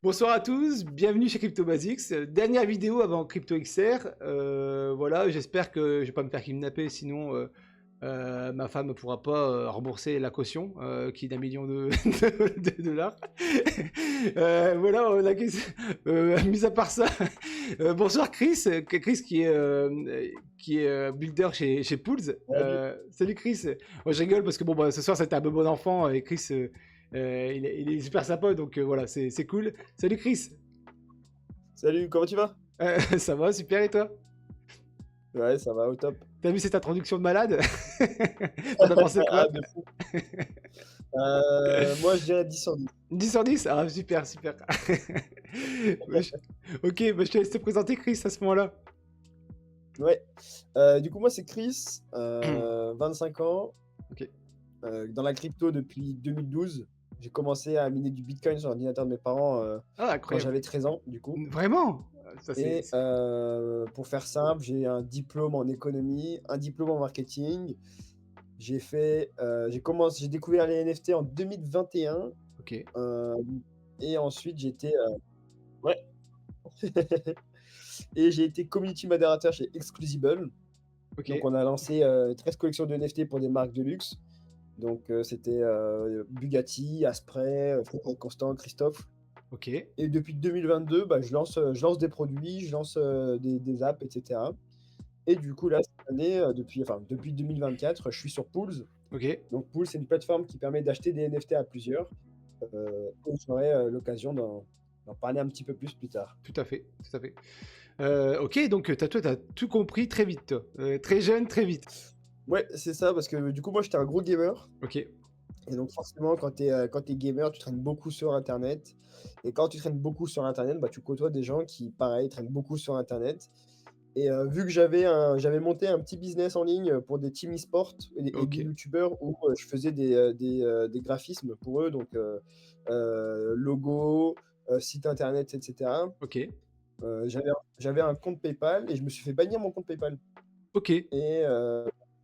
Bonsoir à tous, bienvenue chez Crypto Basics. Dernière vidéo avant Crypto XR. Voilà, j'espère que je vais pas me faire kidnapper, sinon ma femme ne pourra pas rembourser la caution qui est d'1 million de dollars. Voilà, mis à part ça, bonsoir Chris, Chris qui est builder chez Pools. Salut. Salut Chris. Moi je rigole parce que bon bah ce soir c'était un peu bon enfant et Chris il est super sympa donc voilà c'est cool. Salut Chris. Salut, comment tu vas? Ça va super et toi? Ouais, ça va au top. T'as vu cette introduction de malade? T'en as pensé Ah, quoi? de fou. Moi, je dirais 10 sur 10. 10 sur 10? Ah super super. Bah, ok, bah, je te laisse te présenter Chris à ce moment-là. Ouais. Du coup, moi, c'est Chris, 25 ans, Ok. dans la crypto depuis 2012. J'ai commencé à miner du Bitcoin sur l'ordinateur de mes parents Ah quand incroyable. j'avais 13 ans, du coup. Vraiment? Ça c'est... Et pour faire simple, j'ai un diplôme en économie, un diplôme en marketing. J'ai découvert les NFT en 2021. Ok. Et ensuite, ouais. Et j'ai été community moderator chez Exclusible. Ok. Donc, on a lancé 13 collections de NFT pour des marques de luxe. Donc, c'était Bugatti, Asprey, Frédéric Constant, Christophe. Ok. Et depuis 2022, bah, je lance des produits, je lance des apps, etc. Et du coup, là, cette année, depuis 2024, je suis sur Pools. Ok. Donc, Pools, c'est une plateforme qui permet d'acheter des NFT à plusieurs. Et j'aurai l'occasion d'en parler un petit peu plus tard. Tout à fait. Tout à fait. Ok, donc toi, t'as tout compris très vite, toi. Très jeune, très vite. Ouais, c'est ça, parce que du coup, moi, j'étais un gros gamer. Ok. Et donc, forcément, quand t'es gamer, tu traînes beaucoup sur Internet. Et quand tu traînes beaucoup sur Internet, bah, tu côtoies des gens qui, pareil, traînent beaucoup sur Internet. Et vu que j'avais monté un petit business en ligne pour des team e-sport et Ok. des youtubeurs où je faisais des graphismes pour eux, donc logo, site internet, etc. Ok. J'avais un compte PayPal et je me suis fait bannir mon compte PayPal. Ok. Et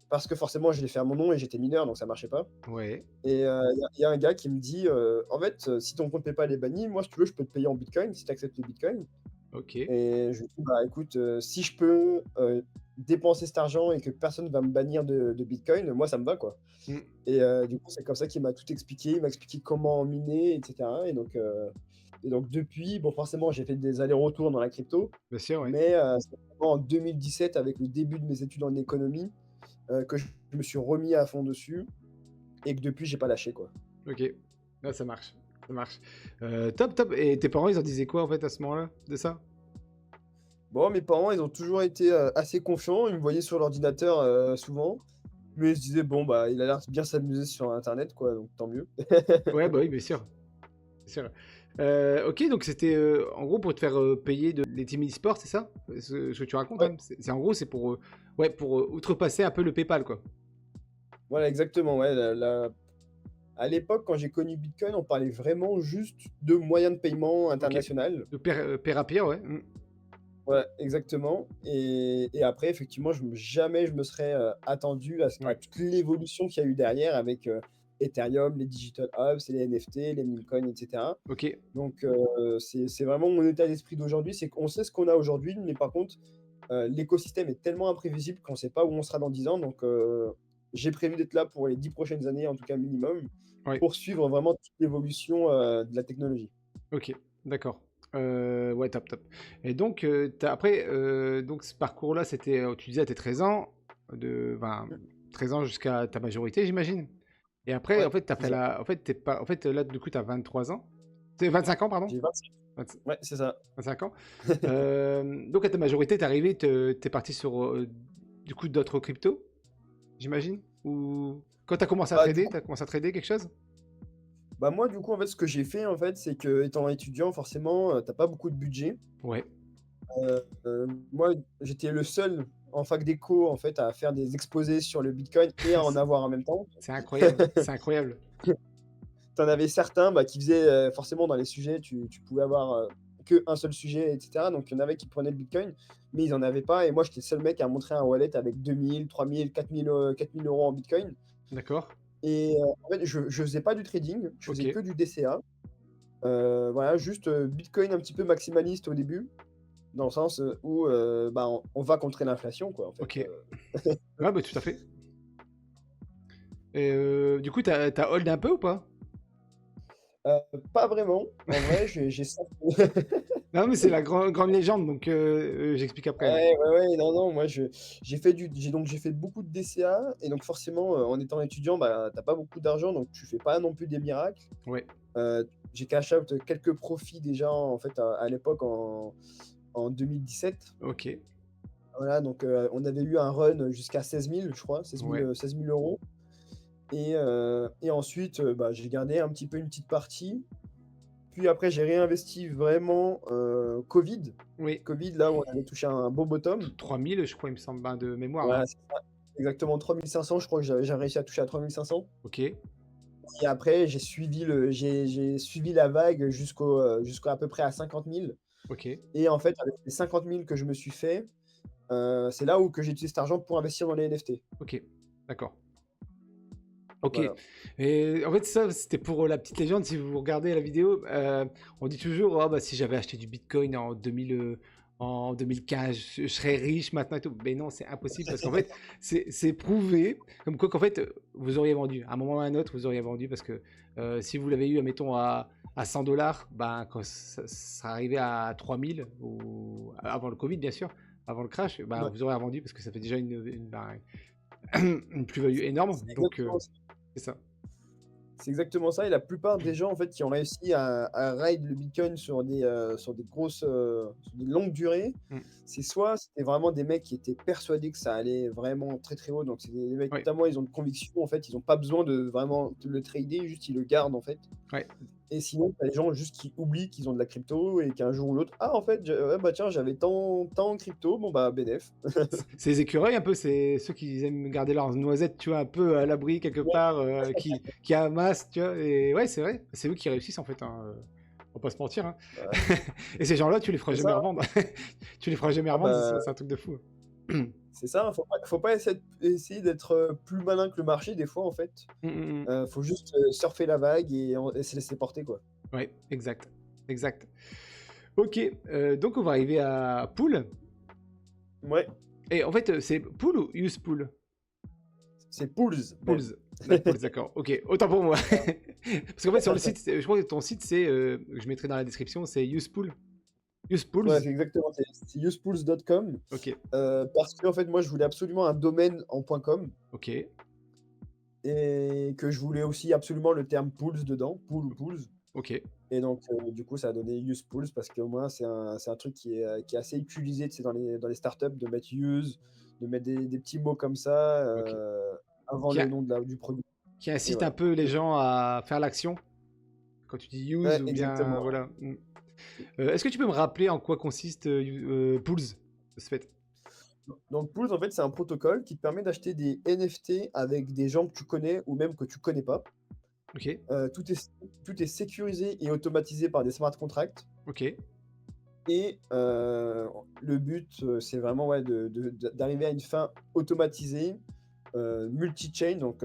parce que forcément, je l'ai fait à mon nom et j'étais mineur, donc ça marchait pas. Ouais. Et il y a un gars qui me dit, en fait, si ton compte PayPal est banni, moi, si tu veux, je peux te payer en Bitcoin, si tu acceptes le Bitcoin. Ok. Et je lui dis, bah écoute, si je peux dépenser cet argent et que personne va me bannir de Bitcoin, moi, ça me va, quoi. Hmm. Et du coup, c'est comme ça qu'il m'a tout expliqué. Il m'a expliqué comment miner, etc. Et donc depuis, bon, forcément, j'ai fait des allers-retours dans la crypto, Bien sûr, ouais. mais c'est vraiment en 2017, avec le début de mes études en économie, que je me suis remis à fond dessus et que depuis, j'ai pas lâché, quoi. Ok. Là, ça marche. Ça marche. Top, top. Et tes parents, ils en disaient quoi, en fait, à ce moment-là, de ça? Bon, mes parents, ils ont toujours été assez confiants. Ils me voyaient sur l'ordinateur souvent. Mais ils se disaient, bon, bah, il a l'air de bien s'amuser sur Internet, quoi, donc tant mieux. Ouais, bah oui, bien sûr. Bien sûr. Ok, donc c'était en gros pour te faire payer les team e-sport, c'est ça? Ce que tu racontes, Ouais, hein? En gros, c'est pour, ouais, pour outrepasser un peu le PayPal, quoi. voilà, exactement. Ouais, à l'époque, quand j'ai connu Bitcoin, on parlait vraiment juste de moyen de paiement Ok. international. Le père à pierre, ouais. Hmm. Ouais, exactement. Et après, effectivement, jamais je me serais attendu à Ouais. toute l'évolution qu'il y a eu derrière avec Ethereum, les Digital Hubs, les NFT, les meme coins, etc. Ok. Donc, c'est vraiment mon état d'esprit d'aujourd'hui, c'est qu'on sait ce qu'on a aujourd'hui, mais par contre, l'écosystème est tellement imprévisible qu'on ne sait pas où on sera dans 10 ans. Donc, j'ai prévu d'être là pour les 10 prochaines années, en tout cas minimum, Ouais. pour suivre vraiment toute l'évolution de la technologie. Ok. D'accord. Ouais, top, top. Et donc, après, donc ce parcours-là, c'était, tu disais à tes 13 ans, 13 ans jusqu'à ta majorité, j'imagine. Et après, en Ouais, fait, t'as c'est fait ça. la, en fait, t'es pas, en fait, là, du coup, t'as 23 ans. C'est 25 ans, pardon? J'ai 25. 25 Ouais, c'est ça. 25 ans. Donc, à ta majorité, t'es arrivé, t'es parti sur, du coup, d'autres cryptos, j'imagine? Ou quand t'as commencé à Bah, du trader, coup, t'as commencé à trader quelque chose? moi, du coup, en fait, ce que j'ai fait, en fait, c'est que étant étudiant, forcément, tu pas beaucoup de budget. Ouais. Moi, j'étais le seul en fac d'éco, en fait, à faire des exposés sur le Bitcoin et à en avoir en même temps. C'est incroyable. C'est incroyable. Tu en avais certains qui faisaient forcément dans les sujets, tu pouvais avoir que un seul sujet, etc. Donc, il y en avait qui prenaient le Bitcoin, mais ils en avaient pas. Et moi, j'étais le seul mec à montrer un wallet avec 2000, 3000, 4000 euros en Bitcoin. D'accord. Et en fait, je faisais pas du trading, je Ok. faisais que du DCA. Voilà, juste, Bitcoin un petit peu maximaliste au début, dans le sens, où, bah, on va contrer l'inflation quoi, en fait, OK. Ouais, bah, tout à fait. Et du coup, t'as hold un peu ou pas? Heu, pas vraiment. En vrai, j'ai ça. Non, mais c'est la grande légende, donc j'explique après, ouais. Ouais, ouais, ouais, non, non, moi j'ai fait beaucoup de DCA et donc forcément, en étant étudiant, bah, tu pas beaucoup d'argent, donc tu fais pas non plus des miracles. Ouais, J'ai cash out quelques profits déjà en fait à l'époque en 2017. OK, Voilà, donc on avait eu un run jusqu'à 16 000, je crois, 16 000, ouais, 16 000 € et ensuite, bah, j'ai gardé un petit peu une petite partie. Puis après j'ai réinvesti vraiment, Covid. oui. Covid là où on avait touché un beau bottom. 3000, je crois, il me semble, ben, de mémoire, hein. Voilà, c'est ça, exactement 3 500, je crois que j'ai réussi à toucher à 3 500 OK, et après j'ai suivi la vague jusqu'à à peu près à 50 000 OK, et en fait, avec les 50 000 que je me suis fait, c'est là où que j'ai utilisé cet argent pour investir dans les NFT. OK, d'accord. OK. Voilà. Et en fait, ça, c'était pour la petite légende. Si vous regardez la vidéo, on dit toujours, ah bah, si j'avais acheté du Bitcoin en 2000, en 2015, je serais riche maintenant et tout. Mais non, c'est impossible parce qu'en fait, c'est prouvé comme quoi qu'en fait, vous auriez vendu. À un moment ou à un autre, vous auriez vendu parce que si vous l'avez eu, admettons, à 100 dollars, ben, quand ça arrivait à 3000, ou avant le Covid, bien sûr, avant le crash, ben, Ouais, vous aurez vendu parce que ça fait déjà une plus-value énorme. c'est Donc, exactement c'est ça. C'est exactement ça et la plupart des gens, en fait, qui ont réussi à ride le Bitcoin sur des grosses, sur des longues durées, Mm. c'est soit c'était vraiment des mecs qui étaient persuadés que ça allait vraiment très, très haut, donc c'est des mecs Ouais, notamment, ils ont une conviction, en fait, ils ont pas besoin de vraiment le trader, juste ils le gardent, en fait ouais. et sinon, tu as les gens juste qui oublient qu'ils ont de la crypto et qu'un jour ou l'autre: «Ah, en fait, je ouais, bah, tiens, j'avais tant en crypto, bon, bah, bénef». C'est les écureuils un peu, c'est ceux qui aiment garder leurs noisettes, tu vois, un peu à l'abri quelque Ouais, part, qui amassent, tu vois. Et ouais, c'est vrai, c'est eux qui réussissent en fait, hein, on va pas se mentir, hein. ouais, Et ces gens-là, tu les feras c'est jamais ça. revendre. Tu les feras jamais Ah, revendre, bah c'est un truc de fou. c'est ça, faut pas essayer d'être, plus malin que le marché des fois, en fait. Mm, mm, mm. Faut juste, surfer la vague et se laisser porter, quoi. Ouais, exact, exact. Ok, donc on va arriver à pool. Ouais, Et en fait, c'est pool ou use pool? c'est Pools même. Pools. Pools, d'accord. Ok, autant pour moi. Voilà. Parce qu'en fait, sur le site, je crois que ton site, c'est, je mettrai dans la description, c'est usepool. Ouais, Usepools. c'est exactement, c'est usepools.com, Ok, parce qu'en fait, moi, je voulais absolument un domaine en .com ok, et que je voulais aussi absolument le terme pools dedans, pool ou pools ok. et donc du coup, ça a donné usepools parce qu'au moins c'est un truc qui est assez utilisé, tu sais, dans les startups de mettre use, de mettre des petits mots comme ça, Ok. avant Qui, le nom de la du produit qui et incite un voilà. peu les gens à faire l'action quand tu dis use Ouais, ou bien exactement. voilà. Est-ce que tu peux me rappeler en quoi consiste Pools, de ce fait? Donc Pools, en fait, c'est un protocole qui te permet d'acheter des NFT avec des gens que tu connais ou même que tu connais pas. Ok, Tout est sécurisé et automatisé par des smart contracts ok, et le but, c'est vraiment, ouais, d'arriver à une fin automatisée, multi-chain, donc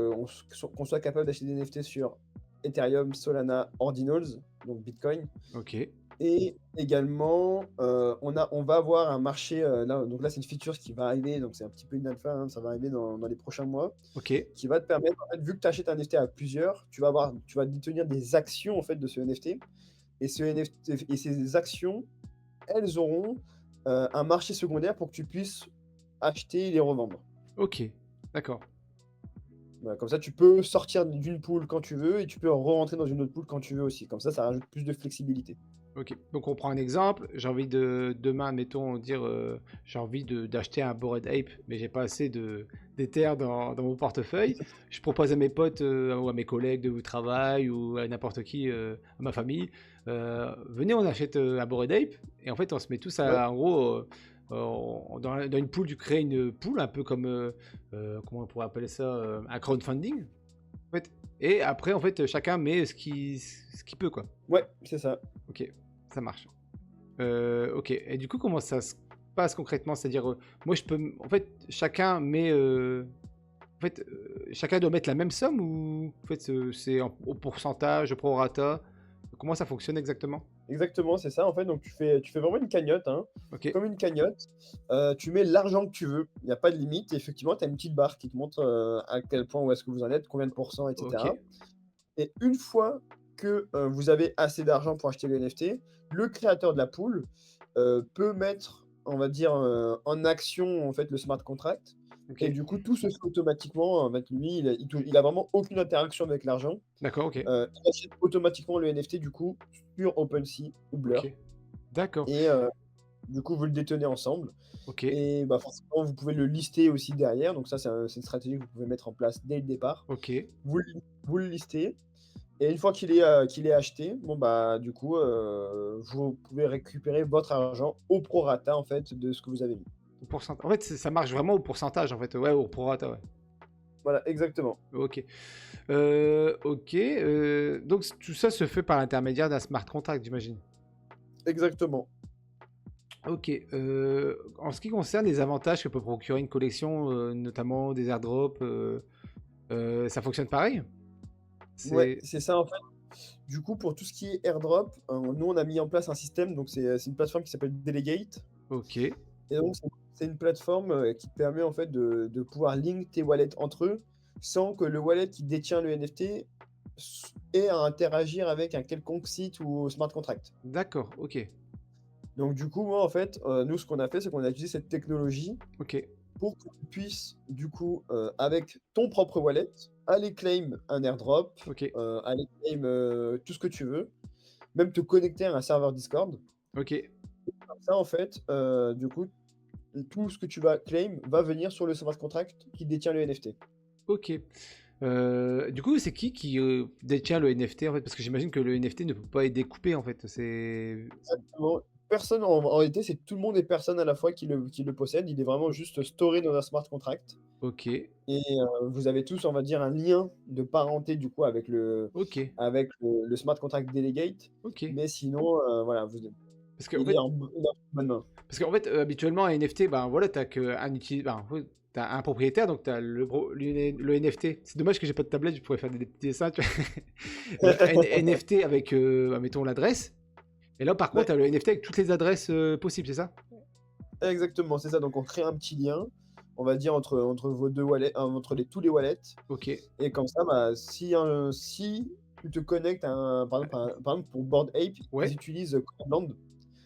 qu'on soit capable d'acheter des NFT sur Ethereum, Solana, Ordinals, donc Bitcoin ok, et également, on va avoir un marché, là donc là, c'est une feature qui va arriver, donc c'est un petit peu une alpha, hein, ça va arriver dans les prochains mois, ok, qui va te permettre, en fait, vu que tu achètes un NFT à plusieurs, tu vas détenir des actions, en fait, de ce NFT et ce NFT et ces actions, elles auront, un marché secondaire pour que tu puisses acheter et les revendre. ok. D'accord. Voilà, comme ça, tu peux sortir d'une pool quand tu veux et tu peux re-rentrer dans une autre pool quand tu veux aussi. Comme ça rajoute plus de flexibilité. Ok. Donc on prend un exemple. J'ai envie de demain, mettons, dire, j'ai envie d'acheter un Bored Ape, mais j'ai pas assez d'Ether dans mon portefeuille. Je propose à mes potes ou à mes collègues de travail ou à n'importe qui, à ma famille, venez, on achète un Bored Ape et en fait on se met tous Ouais, à, en gros, dans une pool, tu crées une pool un peu comme, comment on pourrait appeler ça, un crowdfunding. En fait. Et après, en fait, chacun met ce qu'il peut, quoi. ouais, c'est ça. Ok, ça marche. Ok, et du coup, comment ça se passe concrètement? C'est-à-dire, moi, je peux. En fait, chacun met. En fait, chacun doit mettre la même somme ou en fait, c'est au pourcentage, au prorata? comment ça fonctionne exactement? Exactement, c'est ça, en fait, donc tu fais vraiment une cagnotte, hein, OK, comme une cagnotte, tu mets l'argent que tu veux, il y a pas de limite et effectivement, tu as une petite barre qui te montre, à quel point où est-ce que vous en êtes, combien de pourcents et cetera OK, et une fois que, vous avez assez d'argent pour acheter le NFT, le créateur de la pool, peut mettre, on va dire, en action, en fait, le smart contract et OK. du coup, tout se fait automatiquement. En fait, lui, il a vraiment aucune interaction avec l'argent. D'accord, OK, Il achète automatiquement le NFT, du coup, sur OpenSea ou Blur OK. D'accord, et du coup, vous le détenez ensemble OK, et bah, forcément, vous pouvez le lister aussi derrière. Donc ça, c'est une stratégie que vous pouvez mettre en place dès le départ. OK. Vous le listez et une fois qu'il est acheté, bon, bah, du coup, vous pouvez récupérer votre argent au prorata, en fait, de ce que vous avez mis. Au pourcentage. En fait, ça marche vraiment au pourcentage, en fait. Ouais, au prorata, ouais. Voilà, exactement. OK. OK, donc tout ça se fait par l'intermédiaire d'un smart contract, j'imagine? Exactement. OK, en ce qui concerne les avantages que peut procurer une collection, notamment des airdrops, ça fonctionne pareil? Ouais, C'est c'est ça, en fait. Du coup, pour tout ce qui est airdrop, nous, on a mis en place un système, donc c'est une plateforme qui s'appelle Delegate OK, et donc c'est une plateforme, qui te permet, en fait, de pouvoir link tes wallets entre eux, sans que le wallet qui détient le NFT ait à interagir avec un quelconque site ou smart contract. d'accord, OK, Donc du coup, moi, en fait, nous, ce qu'on a fait, c'est qu'on a utilisé cette technologie OK, pour que tu puisses, du coup, avec ton propre wallet, aller claim un airdrop, OK, aller claim, tout ce que tu veux, même te connecter à un serveur Discord. OK, Comme ça, en fait, du coup, tout ce que tu vas claim va venir sur le smart contract qui détient le NFT. OK. Du coup, c'est qui, détient le NFT, en fait? Parce que j'imagine que le NFT ne peut pas être découpé, en fait, c'est Exactement. Personne en réalité, c'est tout le monde et personne à la fois qui le possède. Il est vraiment juste storé dans un smart contract OK, et vous avez tous, on va dire, un lien de parenté, du coup, OK, avec le smart contract delegate, OK. mais sinon, voilà, Parce qu'en il est fait en bonne main. habituellement, un NFT, ben, voilà, tu qu'un ben, ouais, tu un propriétaire, donc tu as le NFT. C'est dommage que j'ai pas de tablette, je pourrais faire des petits dessins, tu vois? NFT avec, bah, mettons l'adresse et là, par contre, tu Ouais, as le NFT avec toutes les adresses, possibles, c'est ça? exactement, c'est ça. Donc on crée un petit lien, on va dire entre vos 2 wallets, entre tous les wallets OK. et comme ça, bah, si tu te connectes à un par exemple pour Bored Ape, ils Ouais, utilisent Codeland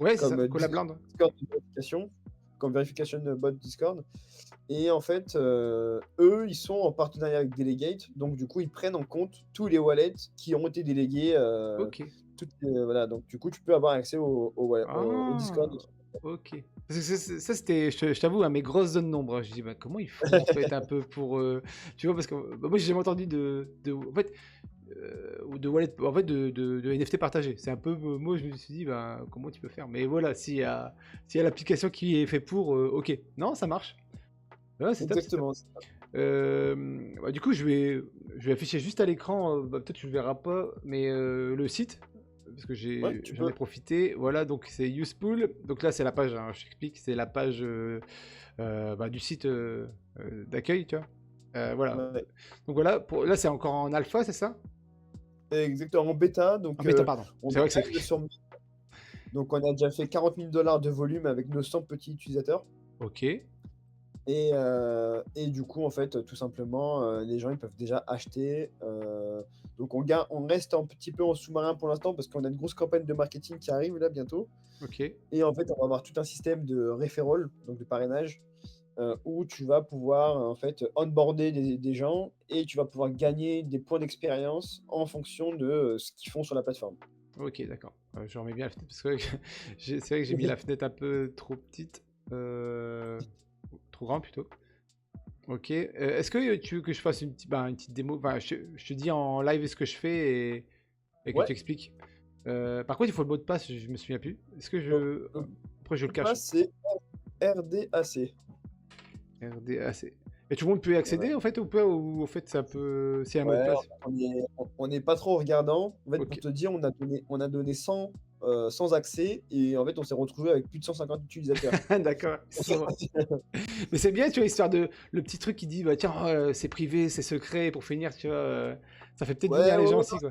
ouais, c'est ça, comme, Collabland. Discord de vérification, comme verification bot Discord et en fait, eux, ils sont en partenariat avec Delegate, donc du coup, ils prennent en compte tous les wallets qui ont été délégués, OK. voilà, donc du coup, tu peux avoir accès au Ah! Discord. OK. Parce que ça, c'était, je t'avoue, à mes grosses zones d'ombre, hein. Je dis: «Bah, comment ils font, en fait, un peu pour, tu vois? Parce que, bah, moi, j'ai jamais entendu en fait, ou de wallet, en fait, de NFT partagé. C'est un peu, moi, je me suis dit: «Bah, comment tu peux faire?» Mais voilà, s'il y a l'application qui est fait pour, OK. Non, ça marche. Ouais, c'est top, c'est top. Exactement, c'est ça. Bah, du coup, je vais afficher juste à l'écran, bah, peut-être tu le verras pas, mais le site, parce que Ouais, tu j'en ai peux. profité. Voilà, donc c'est Useful. Donc là, c'est la page, hein, je t'explique, c'est la page bah, du site d'accueil, tu vois. Voilà. Ouais, Donc voilà, là, c'est encore en alpha, c'est ça? exactement, en bêta, En donc bêta, pardon. on C'est vrai que c'est est écrit. sur donc on a déjà fait 40 000 de volume avec nos 100 petits utilisateurs Ok, et du coup, en fait, tout simplement, les gens, ils peuvent déjà acheter, donc on reste un petit peu en sous-marin pour l'instant parce qu'on a une grosse campagne de marketing qui arrive là bientôt ok, et en fait, on va avoir tout un système de referral, donc de parrainage, où tu vas pouvoir, en fait, onboarder des gens et tu vas pouvoir gagner des points d'expérience en fonction de, ce qu'ils font sur la plateforme. ok, d'accord. Je remets bien la fenêtre parce que c'est vrai que j'ai mis la fenêtre un peu trop petite, trop grande plutôt. Ok. Est-ce que tu veux que je fasse une petite démo? Enfin, je te dis en live ce que je fais et que Ouais, tu expliques. Par contre, il faut le mot de passe, je me souviens plus. Est-ce que donc je. le Après, je mot le de cache. passe, c'est RDAC. RDAC. Et tout le monde peut y Ouais. accéder en fait ou pas? Ou en fait, ça peut. C'est un mot de Ouais, passe? on n'est pas trop regardant. En fait, Ok. pour te dire, on a donné 100 accès et en fait, on s'est retrouvé avec plus de 150 utilisateurs. D'accord. Mais c'est bien, tu vois, histoire de. Le petit truc qui dit, bah tiens, c'est privé, c'est secret pour finir, tu vois. Ça fait peut-être Ouais, venir ouais, les gens ouais, aussi, quoi.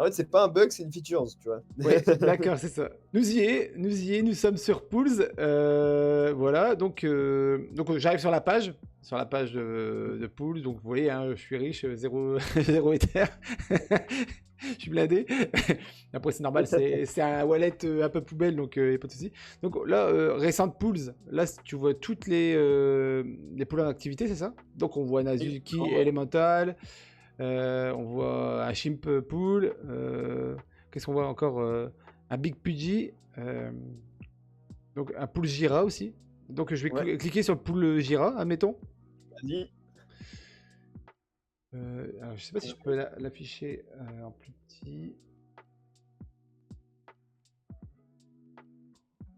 En fait, c'est pas un bug, c'est une feature, tu vois. Ouais, d'accord, c'est ça. Nous sommes sur Pools. Voilà, donc j'arrive sur la page de Pools. Donc vous voyez, hein, je suis riche, zéro, zéro Ether. Je suis blindé. Après, c'est normal, c'est un wallet un peu poubelle, donc y a pas de souci. Donc là, récente Pools, là, tu vois toutes les pools en activité, c'est ça? Donc on voit Nazuki, Exactement, ouais. Elemental, on voit un Chimp Pool. Qu'est-ce qu'on voit encore? Un Big Pudgy. Donc un pool Jira aussi. Donc je vais Ouais, cliquer sur le pool Jira, admettons. vas-y. Alors, je sais pas si je peux l'afficher en plus petit.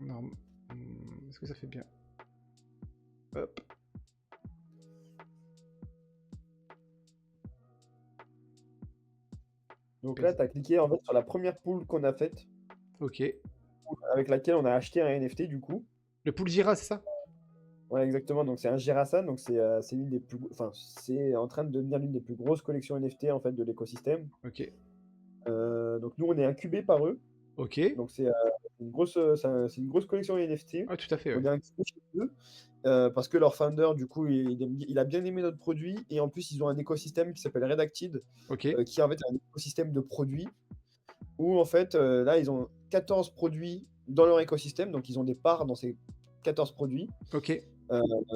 Non. Est-ce que ça fait bien? Hop. Donc là, tu as cliqué en fait sur la première pool qu'on a faite, Ok. avec laquelle on a acheté un NFT du coup. Le pool Jira, c'est ça? Ouais, exactement. Donc c'est un Girasan, donc c'est l'une des plus, enfin c'est en train de devenir l'une des plus grosses collections NFT en fait de l'écosystème. Ok. Donc nous on est incubé par eux, Ok. donc c'est une grosse, c'est une grosse collection NFT. Ah, tout à fait, On ouais. est incubé chez eux parce que leur founder du coup il a bien aimé notre produit et en plus ils ont un écosystème qui s'appelle Redacted, Ok. qui est en fait un écosystème de produits où en fait là ils ont 14 produits dans leur écosystème, donc ils ont des parts dans ces 14 produits. Ok.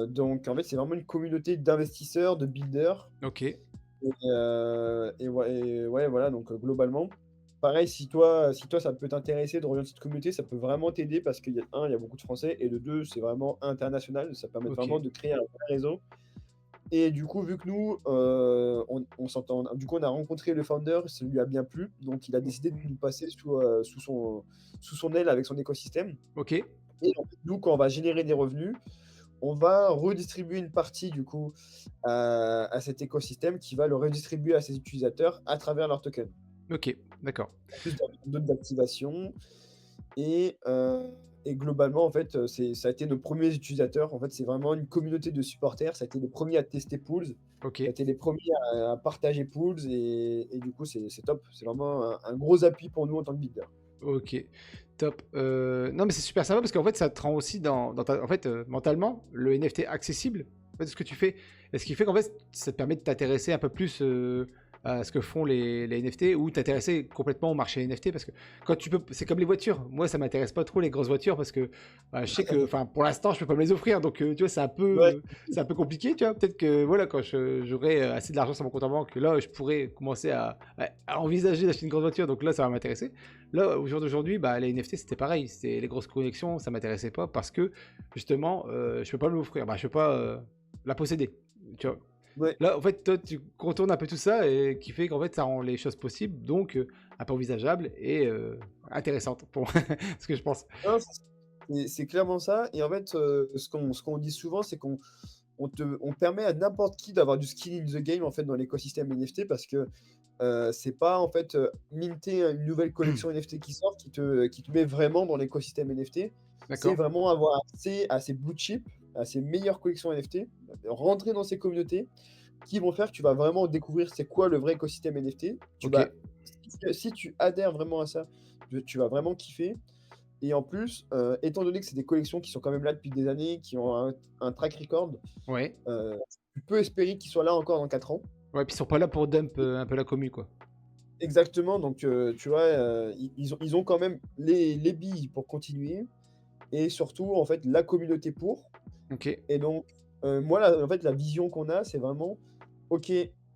Donc en fait, c'est vraiment une communauté d'investisseurs, de builders. Ok. Et ouais, voilà, donc globalement, pareil, si toi ça peut t'intéresser de rejoindre cette communauté, ça peut vraiment t'aider parce qu'il y a un, il y a beaucoup de Français, et de deux, c'est vraiment international. Ça permet Ok. vraiment de créer un vrai réseau. Et du coup, vu que nous, on s'entend, du coup, on a rencontré le founder, ça lui a bien plu, donc il a décidé de nous passer sous son aile avec son écosystème. Ok. Et en fait, nous, quand on va générer des revenus, on va redistribuer une partie du coup à cet écosystème qui va le redistribuer à ses utilisateurs à travers leur token. Ok. D'accord. Plus d'autres d'activation. Et globalement, en fait, ça a été nos premiers utilisateurs. En fait, c'est vraiment une communauté de supporters. Ça a été les premiers à tester Pools. Ok. Ça a été les premiers à partager Pools. Et du coup, c'est top. C'est vraiment un gros appui pour nous en tant que builder. Ok, top. Non, mais c'est super sympa parce qu'en fait, ça te rend aussi en fait, mentalement, le NFT accessible. En fait, ce que tu fais, et ce qui fait qu'en fait, ça te permet de t'intéresser un peu plus à ce que font les NFT ou t'intéresser complètement au marché NFT parce que quand tu peux, c'est comme les voitures. Moi, ça m'intéresse pas trop les grosses voitures parce que je sais que, enfin, pour l'instant, je peux pas me les offrir. Donc, tu vois, Ouais, c'est un peu compliqué, tu vois. Peut-être que, voilà, quand j'aurai assez de l'argent sur mon compte en banque, là, je pourrais commencer à envisager d'acheter une grosse voiture. Donc là, ça va m'intéresser. Là, au jour d'aujourd'hui, bah, les NFT, c'était pareil. C'était les grosses connexions, ça m'intéressait pas parce que, justement, je peux pas me l'offrir. Bah, je peux pas la posséder. Tu vois. ouais. Là, en fait, toi, tu contournes un peu tout ça et qui fait qu'en fait, ça rend les choses possibles, donc un peu envisageables et intéressantes pour ce que je pense. Non, c'est clairement ça. Et en fait, ce qu'on dit souvent, c'est qu'on permet à n'importe qui d'avoir du skin in the game en fait dans l'écosystème NFT parce que c'est pas en fait minter une nouvelle collection NFT qui sort qui te met vraiment dans l'écosystème NFT. C'est D'accord? vraiment avoir accès à ces blue chips, à ces meilleures collections NFT, rentrer dans ces communautés qui vont faire que tu vas vraiment découvrir c'est quoi le vrai écosystème NFT. Ok. Si tu adhères vraiment à ça, tu vas vraiment kiffer. Et en plus, étant donné que c'est des collections qui sont quand même là depuis des années, qui ont un track record, Ouais. heu, tu peux espérer qu'ils soient là encore dans 4 ans. Ouais, puis ils sont pas là pour dump un peu la commu, quoi. Exactement, donc tu vois, ils ont quand même les billes pour continuer et surtout, en fait, la communauté pour. Ok. Et donc, moi, en fait, la vision qu'on a, c'est vraiment: «OK,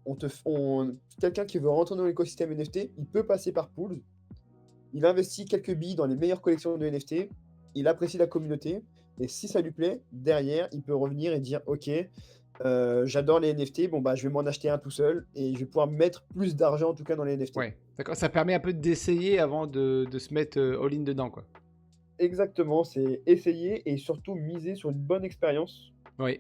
on te f on quelqu'un qui veut rentrer dans l'écosystème NFT, il peut passer par Pools. Il investit quelques billes dans les meilleures collections de NFT, il apprécie la communauté et si ça lui plaît, derrière, il peut revenir et dire: "OK, j'adore les NFT, bon, bah, je vais m'en acheter un tout seul et je vais pouvoir mettre plus d'argent, en tout cas, dans les NFT"». Ouais. D'accord. Ça permet un peu d'essayer avant de se mettre all-in dedans, quoi. Exactement, c'est essayer et surtout miser sur une bonne expérience, Oui.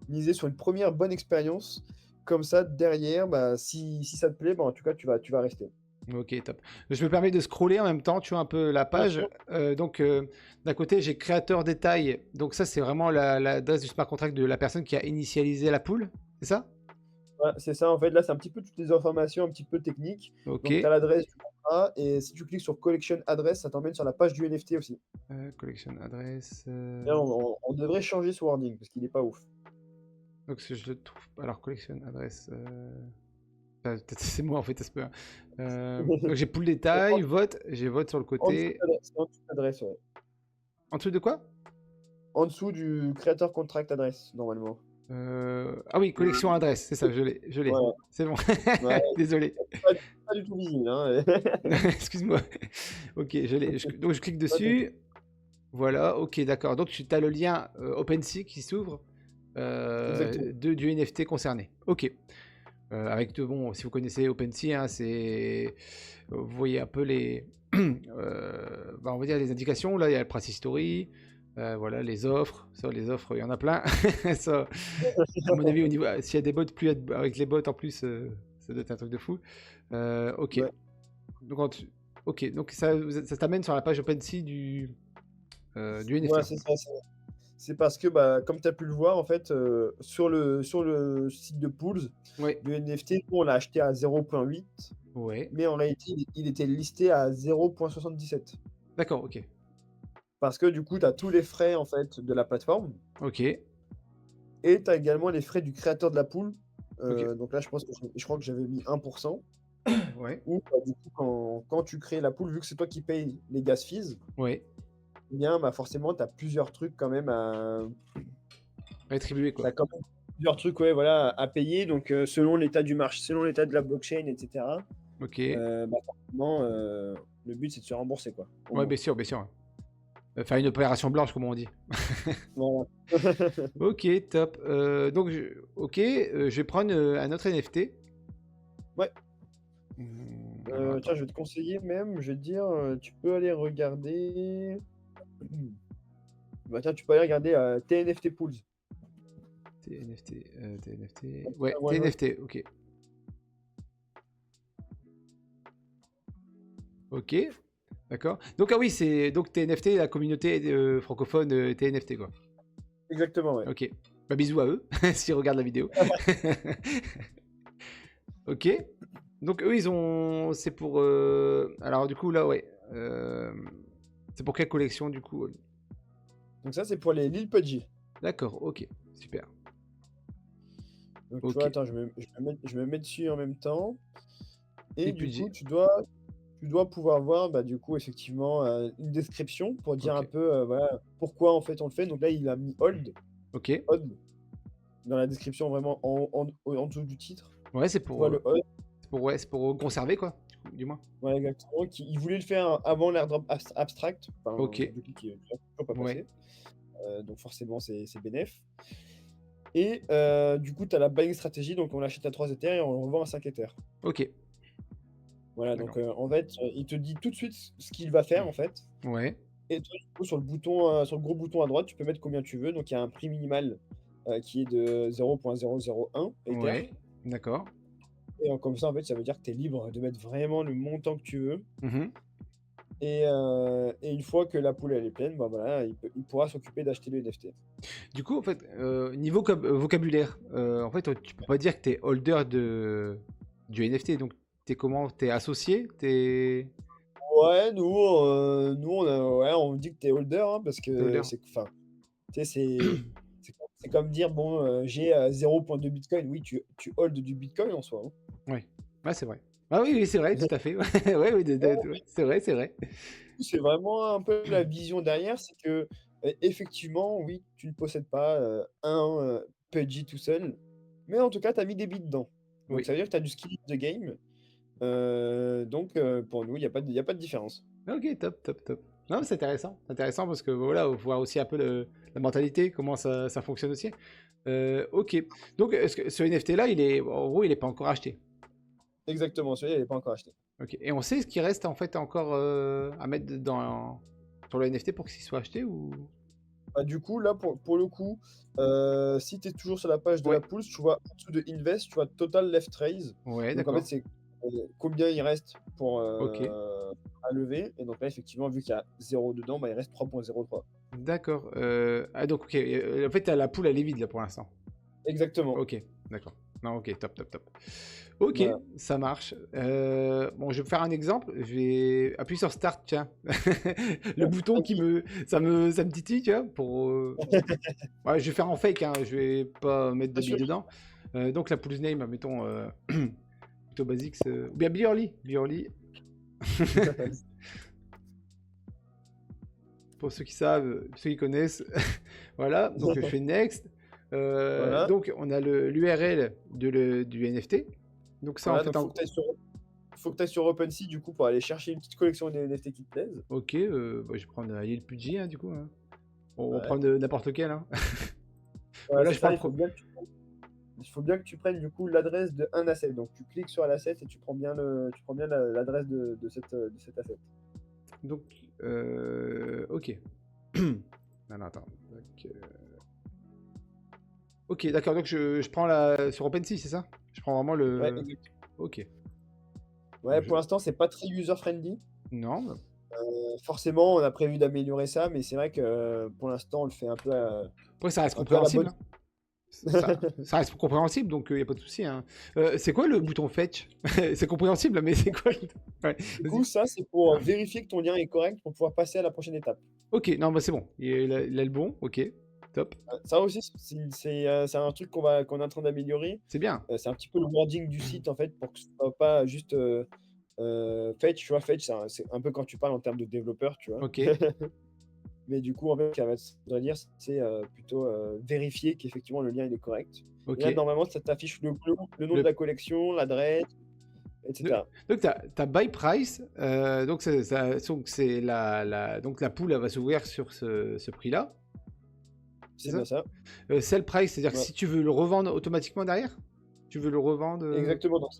miser sur une première bonne expérience. Comme ça, derrière, bah, si ça te plaît, bah, en tout cas, tu vas rester. Ok, top. Je me permets de scroller en même temps, tu vois un peu la Bien page. sûr. Donc, d'un côté, j'ai créateur détail. Donc, ça, c'est vraiment l'adresse du smart contract de la personne qui a initialisé la pool, c'est ça? Ouais, c'est ça, en fait, là, c'est un petit peu toutes les informations un petit peu techniques. Ok. Donc tu as l'adresse du contrat et si tu cliques sur collection address, ça t'emmène sur la page du NFT aussi. Collection adresse. Là, on devrait changer ce wording parce qu'il est pas ouf. Donc je le trouve. Alors collection adresse. Peut-être c'est moi en fait, ça se peut, hein. Donc j'ai pool C'est détail, vote. J'ai vote sur le en dessous côté. de l'adresse, c'est en dessous de l'adresse, ouais. En dessous de quoi? En dessous du creator contract address, normalement. Ah oui, collection adresse, c'est ça, je l'ai, je l'ai. Ouais, C'est bon. ouais, Désolé. pas pas du tout visible, hein. Excuse-moi. Ok, je l'ai. Donc je clique Ouais, dessus. Voilà, ok, d'accord. Donc tu as le lien OpenSea qui s'ouvre exactement. du NFT concerné. Ok. Avec bon, si vous connaissez OpenSea, hein, vous voyez un peu les, on va dire les indications. Là, il y a le price history, voilà, les offres. Ça, les offres, il y en a plein. Ça, à mon avis, au niveau, s'il y a des bots, avec les bots en plus, ça doit être un truc de fou. Ok. Ouais. Donc, ok, donc ça t'amène sur la page OpenSea du NFT Ouais, en c'est fait. ça, c'est parce que, bah, comme tu as pu le voir, en fait, sur le site de Pools, Ouais, le NFT, nous, on l'a acheté à 0,8, ouais. mais en réalité, il était listé à 0,77. D'accord, ok. Parce que du coup, tu as tous les frais, en fait, de la plateforme Ok, et tu as également les frais du créateur de la pool. ok. Donc là, je crois que j'avais mis 1 Ouais, ou bah, du coup, quand tu crées la pool, vu que c'est toi qui payes les gas fees, ouais. eh bien, bah, forcément, tu as plusieurs trucs quand même Rétribué quoi. tu quand même plusieurs trucs, ouais, voilà, à payer. Donc, selon l'état du marché, selon l'état de la blockchain, et cetera, Ok. bah, forcément, le but, c'est de se rembourser, quoi, au Ouais, moins. bien sûr, bien sûr. Faire une opération blanche, comme on dit. Voilà. Ok, top. Donc, ok, je vais prendre un autre NFT. Ouais, Alors, tiens, attends. je vais te conseiller même, je vais te dire, tu peux aller regarder. Bah, tiens, tu peux aller regarder, TNFT Pools. TNFT, TNFT. Comme ça, Ouais, moi, TNFT, ok. Ok, d'accord. Donc, ah oui, c'est donc TNFT, la communauté francophone TNFT, quoi. exactement, ouais. Ok. Bah, bisous à eux, s'ils regardent la vidéo. Ok. Donc, eux, ils ont. C'est pour. Alors, du coup, là, ouais. C'est pour quelle collection, du coup? Donc ça, c'est pour les Lil Pudgy. D'accord, ok. Super. Donc tu vois, Ok. attends, je me mets dessus en même temps et Lil du coup, Pudgy. tu dois pouvoir voir, bah, du coup, effectivement, une description pour dire Ok. un peu, voilà, pourquoi, en fait, on le fait. Donc là, il a mis Ok. hold dans la description vraiment en dessous du titre. Ouais, c'est Tu vois pour, le hold? ouais, c'est pour conserver, quoi. Du moins. Ouais, exactement, il voulait le faire avant l'airdrop abstract, enfin, Ok. du coup, qui est toujours pas Ouais. passé, donc forcément, c'est bénef et du coup, tu as la buying stratégie, donc on l'achète à 3 Ethers et on le revend à 5 Ethers. Ok. Voilà, donc D'accord. en fait, il te dit tout de suite ce qu'il va faire, en fait Ouais. et toi, du coup, sur le gros bouton à droite, tu peux mettre combien tu veux. Donc il y a un prix minimal, qui est de 0,001 Ether Ouais. D'accord. et comme ça, en fait, ça veut dire que tu es libre de mettre vraiment le montant que tu veux Mhm. et une fois que la pool, elle est pleine, bah, voilà, il pourra s'occuper d'acheter le NFT. Du coup, en fait, niveau vocabulaire, en fait, tu peux pas dire que tu es holder du NFT. Donc, t'es comment? T'es associé? T'es Ouais, nous on dit que tu es holder, hein, parce que holder? c'est enfin, tu sais, c'est comme dire: «Bon, j'ai, 0,2 bitcoin». Oui, tu hold du bitcoin en soi, hein. Ouais. Ouais, c'est vrai. Ah oui, oui, c'est vrai, tout à fait. Ouais, oui, ouais, c'est vrai, c'est vrai. C'est vraiment un peu la vision derrière, c'est que, effectivement, oui, tu ne possèdes pas, Pudgy tout seul, mais en tout cas, tu as mis des billes dedans. Donc Oui. ça veut dire que tu as du skin in the game, donc pour nous, il y a pas de différence. Ok, top, top, top. Non, mais c'est intéressant. C'est intéressant parce que voilà, on voir aussi un peu la mentalité, comment ça fonctionne aussi. Ok. Donc, est-ce que ce NFT-là, en gros, il est pas encore acheté. Exactement, celui-là, il est pas encore acheté. Ok. Et on sait ce qui reste en fait encore à mettre sur le NFT pour qu'il soit acheté ou? Bah, du coup, là, pour le coup, si tu es toujours sur la page de la Ouais. Pulse, tu vois en dessous de Invest, tu vois Total Left Raise. Ouais, Donc en fait, d'accord. c'est, combien il reste pour, Ok. à lever et donc là, effectivement, vu qu'il y a 0 dedans, bah, il reste 3,03. D'accord. Ah donc ok. En fait, la poule elle est vide là pour l'instant. Exactement. Ok. D'accord. Non, ok, top, top, top. Ok, Voilà. ça marche. Bon, je vais faire un exemple. Je vais appuyer sur Start, tiens. Le bouton qui Tranquille. ça me titille, tu vois, pour... Ouais, je vais faire en fake, hein. Je vais pas mettre de Bien billes sûr. dedans. Donc la pool's name, mettons, plutôt basique. Ou bien Beerly. Beerly. Pour ceux qui savent, ceux qui connaissent. Voilà, donc je fais Next. Voilà. Donc on a l'URL du NFT. Donc ça, en Voilà, fait, donc faut que tu ailles sur OpenSea du coup pour aller chercher une petite collection de NFT qui te plaisent. ok, bah, je vais prendre Yael Pudgy, hein, du coup. Hein. On va Ouais. prendre n'importe lequel. Hein. Voilà, Voilà, c'est je prends ça, le il faut pro. bien que il faut bien que tu prennes du coup l'adresse de un asset. Donc tu cliques sur l'asset et tu prends bien l'adresse de cet asset. Donc, ok. Alors, attends. Donc, ok, d'accord. Donc, je prends sur OpenSea, c'est ça? Je prends vraiment Ouais, le. exact. Ok. Ouais, pour l'instant, c'est pas très user-friendly. Non, bah, Forcément, on a prévu d'améliorer ça, mais c'est vrai que pour l'instant, on le fait après, ça reste un peu à la compréhensible. bonne. Hein. Ça reste compréhensible, donc il n'y a pas de souci. Hein. C'est quoi le bouton fetch? C'est compréhensible, mais c'est quoi le... Ouais, Du coup, vas-y. ça, c'est pour vérifier que ton lien est correct pour pouvoir passer à la prochaine étape. Ok, non, bah c'est bon. Il a le bon, ok. Top. Ça aussi, c'est un truc qu'on est en train d'améliorer. C'est bien. C'est un petit peu le wording du site, en fait, pour que ce soit pas juste fetch, tu vois. Fetch, c'est un peu quand tu parles en termes de développeur, tu vois. Ok. Mais du coup, en fait, ça voudrait dire, c'est plutôt vérifier qu'effectivement le lien il est correct. Et Ok. là, normalement, ça t'affiche le nom de Le... la collection, l'adresse, etc. Donc, tu as buy price. Donc, c'est donc, la pool elle va s'ouvrir sur ce prix-là. C'est C'est ça? bien ça. Sell price, c'est-à-dire que Ouais. si tu veux le revendre automatiquement derrière? Tu veux le revendre Exactement. Donc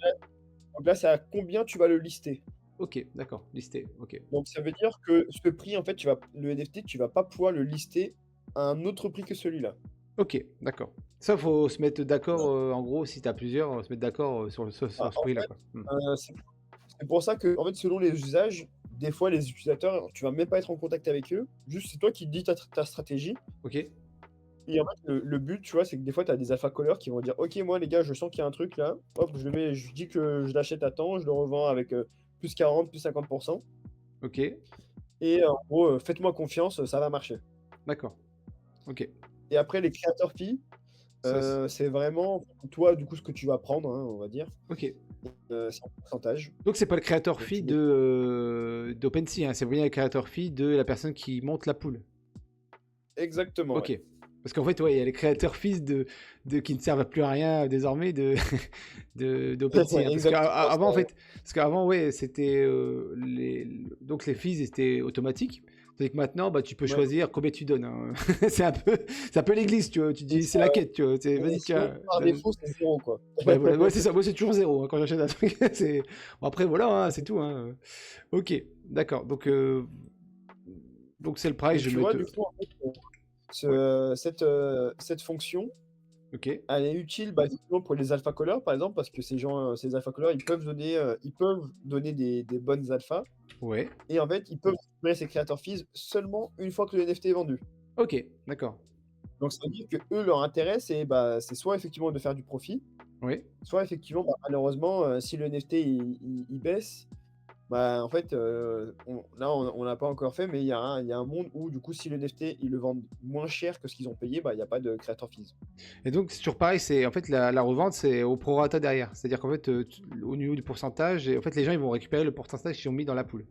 là, c'est à combien tu vas le lister. Ok, d'accord. Listé. Ok. Donc ça veut dire que ce prix, en fait, le NFT, tu vas pas pouvoir le lister à un autre prix que celui-là. Ok, d'accord. Ça, faut se mettre d'accord. Voilà. En gros, si tu as plusieurs, se mettre d'accord sur ce En prix-là, fait, quoi. c'est pour ça que, en fait, selon les usages, des fois, les utilisateurs, tu vas même pas être en contact avec eux. Juste, c'est toi qui dis ta stratégie. Ok. Et en fait, le but, tu vois, c'est que des fois, tu as des alpha callers qui vont dire: OK, moi, les gars, je sens qu'il y a un truc là. Hop, je dis que je l'achète à temps, je le revends avec plus 40, plus 50%. Ok. Et en gros, faites-moi confiance, ça va marcher. D'accord. Ok. Et après, les creator fees, Ça, c'est vraiment toi, du coup, ce que tu vas prendre, hein, on va dire. ok. C'est un pourcentage. Donc, c'est pas le creator Donc, fee tu mets... d'OpenSea, hein, c'est bien le creator fee de la personne qui monte la pool. Exactement, ouais. Ok. Parce qu'en fait, ouais, il y a les créateurs fils qui ne servent plus à rien désormais d'OpenSea. Hein. Parce Exactement qu'avant, en ça. fait, ouais, c'était donc les fees étaient automatiques. Tandis que maintenant, bah, tu peux Ouais. choisir combien tu donnes. Hein. C'est un peu l'église, tu vois. Tu C'est dis, c'est ça. la quête, tu vois. Et Vas-y, sinon, tiens. par défaut, c'est 0, quoi. Ouais, voilà. Ouais, c'est ça. Moi, c'est toujours zéro hein, quand j'achète un truc. Bon, après, voilà, hein, c'est tout. Hein. Ok, d'accord. Donc c'est le price, Et je tu vais vois, mettre. du coup, en fait, Ouais. cette fonction, Ok. elle est utile bah, justement pour les alpha callers, par exemple, parce que ces alpha callers, ils peuvent donner des bonnes alphas. Ouais. Et en fait, ils peuvent récupérer ces creator fees seulement une fois que le NFT est vendu. Ok, d'accord. Donc ça veut dire que eux, leur intérêt, c'est soit effectivement de faire du profit, Oui. soit effectivement, bah, malheureusement, si le NFT il baisse, bah, en fait, on l'a pas encore fait, mais il y a un monde où du coup, si le NFT, ils le vendent moins cher que ce qu'ils ont payé, bah, il y a pas de creator fees. Et donc, c'est toujours pareil, c'est en fait la revente, c'est au prorata derrière. C'est-à-dire qu'en fait, au niveau du pourcentage, en fait, les gens ils vont récupérer le pourcentage qu'ils ont mis dans la poule,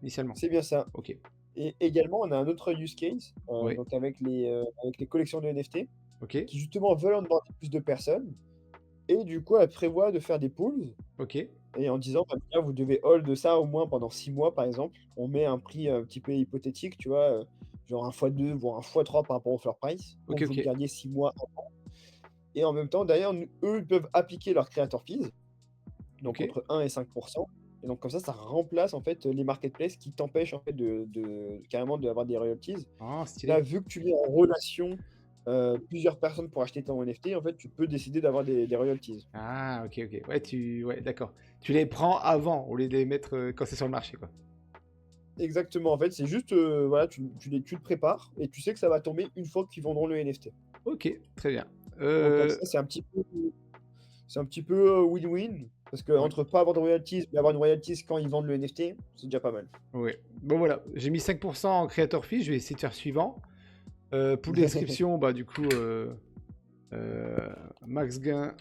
initialement. C'est bien ça. Ok. Et également, on a un autre use case, Oui. donc avec les collections de NFT, Ok. qui justement veulent onboarder plus de personnes et du coup, elles prévoient de faire des pools. Ok. Et en disant, bah, tiens, vous devez hold ça au moins pendant 6 mois, par exemple. On met un prix un petit peu hypothétique, tu vois, genre un fois 2 voire un fois 3 par rapport au floor price, pour Ok. que vous le Ok. gardiez 6 mois. Et en même temps, d'ailleurs, eux, ils peuvent appliquer leur creator fees, donc Ok. entre 1 et 5%. Et donc, comme ça remplace en fait les marketplaces qui t'empêchent en fait carrément d'avoir des royalties. Ah, Là, stylé. vu que tu mets en relation plusieurs personnes pour acheter ton NFT, en fait, tu peux décider d'avoir des royalties. Ah, ok, ok. Ouais, d'accord. Tu les prends avant au lieu de les mettre quand c'est sur le marché, quoi. Exactement, en fait, c'est juste, voilà, tu te prépares et tu sais que ça va tomber une fois qu'ils vendront le NFT. Ok, très bien. Donc comme ça, c'est un petit peu C'est un petit peu win-win, parce que Ouais. entre pas avoir de royalties, mais avoir une royalties quand ils vendent le NFT, c'est déjà pas mal. Ouais. Bon voilà, j'ai mis 5% en creator fee, je vais essayer de faire suivant. Pool description, bah du coup, euh, max gain.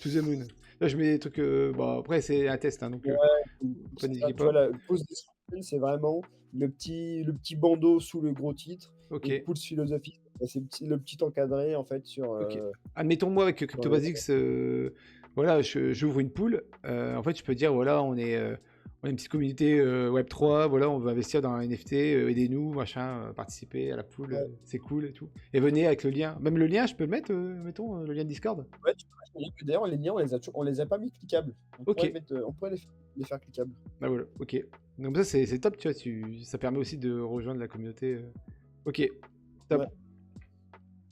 To the moon. Là, je mets des trucs. Bon, après, c'est un test, hein, donc Ouais, c'est ça, paniquez tu vois, pas. la pause description, c'est vraiment le petit bandeau sous le gros titre Ok, et Pulse philosophie, c'est le petit encadré, en fait, ok. Admettons, moi, avec sur le CryptoBasics, voilà, j'ouvre une pool. En fait, je peux dire, voilà, on est une petite communauté Web3, voilà, on veut investir dans un NFT, aidez-nous, machin, participer à la pool, ouais, c'est cool et tout. Et venez avec le lien. Même le lien, je peux le mettre, mettons, le lien Discord. ouais, tu vois, d'ailleurs, les liens, on les a pas mis cliquables. On Ok, pourrait les mettre, on pourrait les faire cliquables. bah voilà, ok. Donc ça, c'est top, tu vois, ça permet aussi de rejoindre la communauté. Ok, top. Ouais,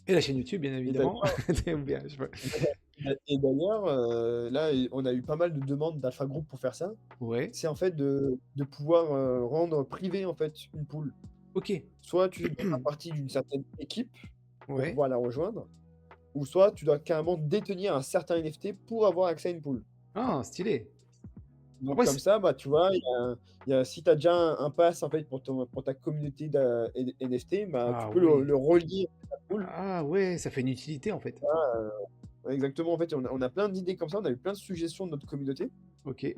Et la chaîne YouTube, bien et évidemment. d'ailleurs Ou bien, je sais pas. et d'ailleurs, là, on a eu pas mal de demandes d'Alpha Group pour faire ça. Ouais, C'est en fait de pouvoir, rendre privé, en fait, une pool. ok. Soit tu dois faire partie d'une certaine équipe pour Ouais. pouvoir la rejoindre, ou soit tu dois carrément détenir un certain NFT pour avoir accès à une pool. Ah, stylé. Donc Après, comme ça, bah, tu vois, si tu as déjà un pass en fait pour ta communauté NFT, bah, tu ah peux le ouais. le relier à ta pool. Ah ouais, ça fait une utilité en fait. Ouais, exactement, en fait, on a plein d'idées comme ça, on a eu plein de suggestions de notre communauté. Ok.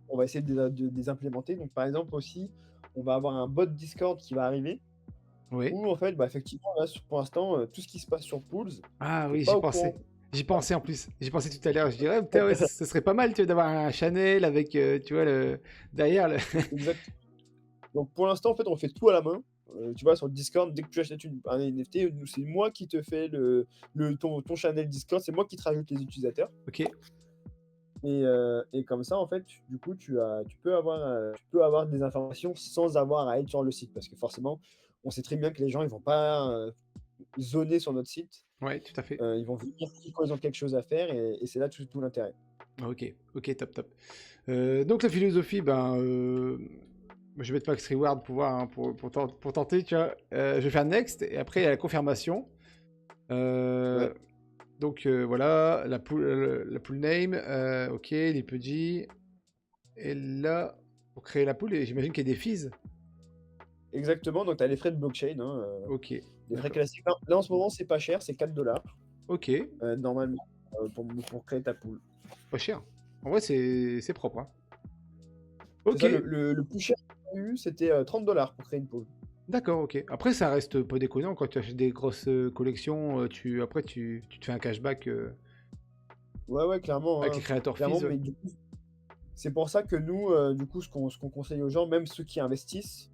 On va essayer de les implémenter. Donc par exemple aussi, on va avoir un bot Discord qui va arriver Ouais. où en fait, bah, effectivement, là, pour l'instant, tout ce qui se passe sur Pools, Ah tu oui, pas j'y au courant. pensais. J'y pensais en plus. J'y pensais tout à l'heure. Je dirais, putain, ouais, ce serait pas mal, tu vois, d'avoir un channel avec, tu vois, derrière le. Exact. Donc pour l'instant, en fait, on fait tout à la main. Tu vois, sur le Discord, dès que tu achètes un NFT, c'est moi qui te fais ton channel Discord, c'est moi qui te rajoute les utilisateurs. Ok. Et comme ça, en fait, du coup, tu peux avoir des informations sans avoir à être sur le site. Parce que forcément, on sait très bien que les gens, ils vont pas zoner sur notre site. Ouais, tout à fait. Ils vont venir quand ils ont quelque chose à faire et c'est là tout l'intérêt. Ok. Ok, top, top. Donc la philosophie, ben, je vais mettre max reward pour voir, hein, pour tenter, tu vois. Je vais faire next et après il y a la confirmation. Ouais, Euh, Donc voilà, la pool name, ok, l'IPG. Et là, pour créer la pool, j'imagine qu'il y a des fees. exactement. Donc, tu as les frais de blockchain, hein, Ok, les frais d'accord. classiques. Là, en ce moment, c'est pas cher, c'est 4 $ Ok, normalement pour créer ta pool. pas cher. En vrai, c'est propre, hein. C'est Ok, ça, le plus cher qu'on a eu, c'était 30 $ pour créer une pool. d'accord, ok. Après, ça reste pas déconnant. Quand tu achètes des grosses collections, après, tu te fais un cashback Ouais, ouais, clairement, avec les hein, creator clairement, fees. Ouais. mais du coup, c'est pour ça que nous, du coup, ce qu'on conseille aux gens, même ceux qui investissent,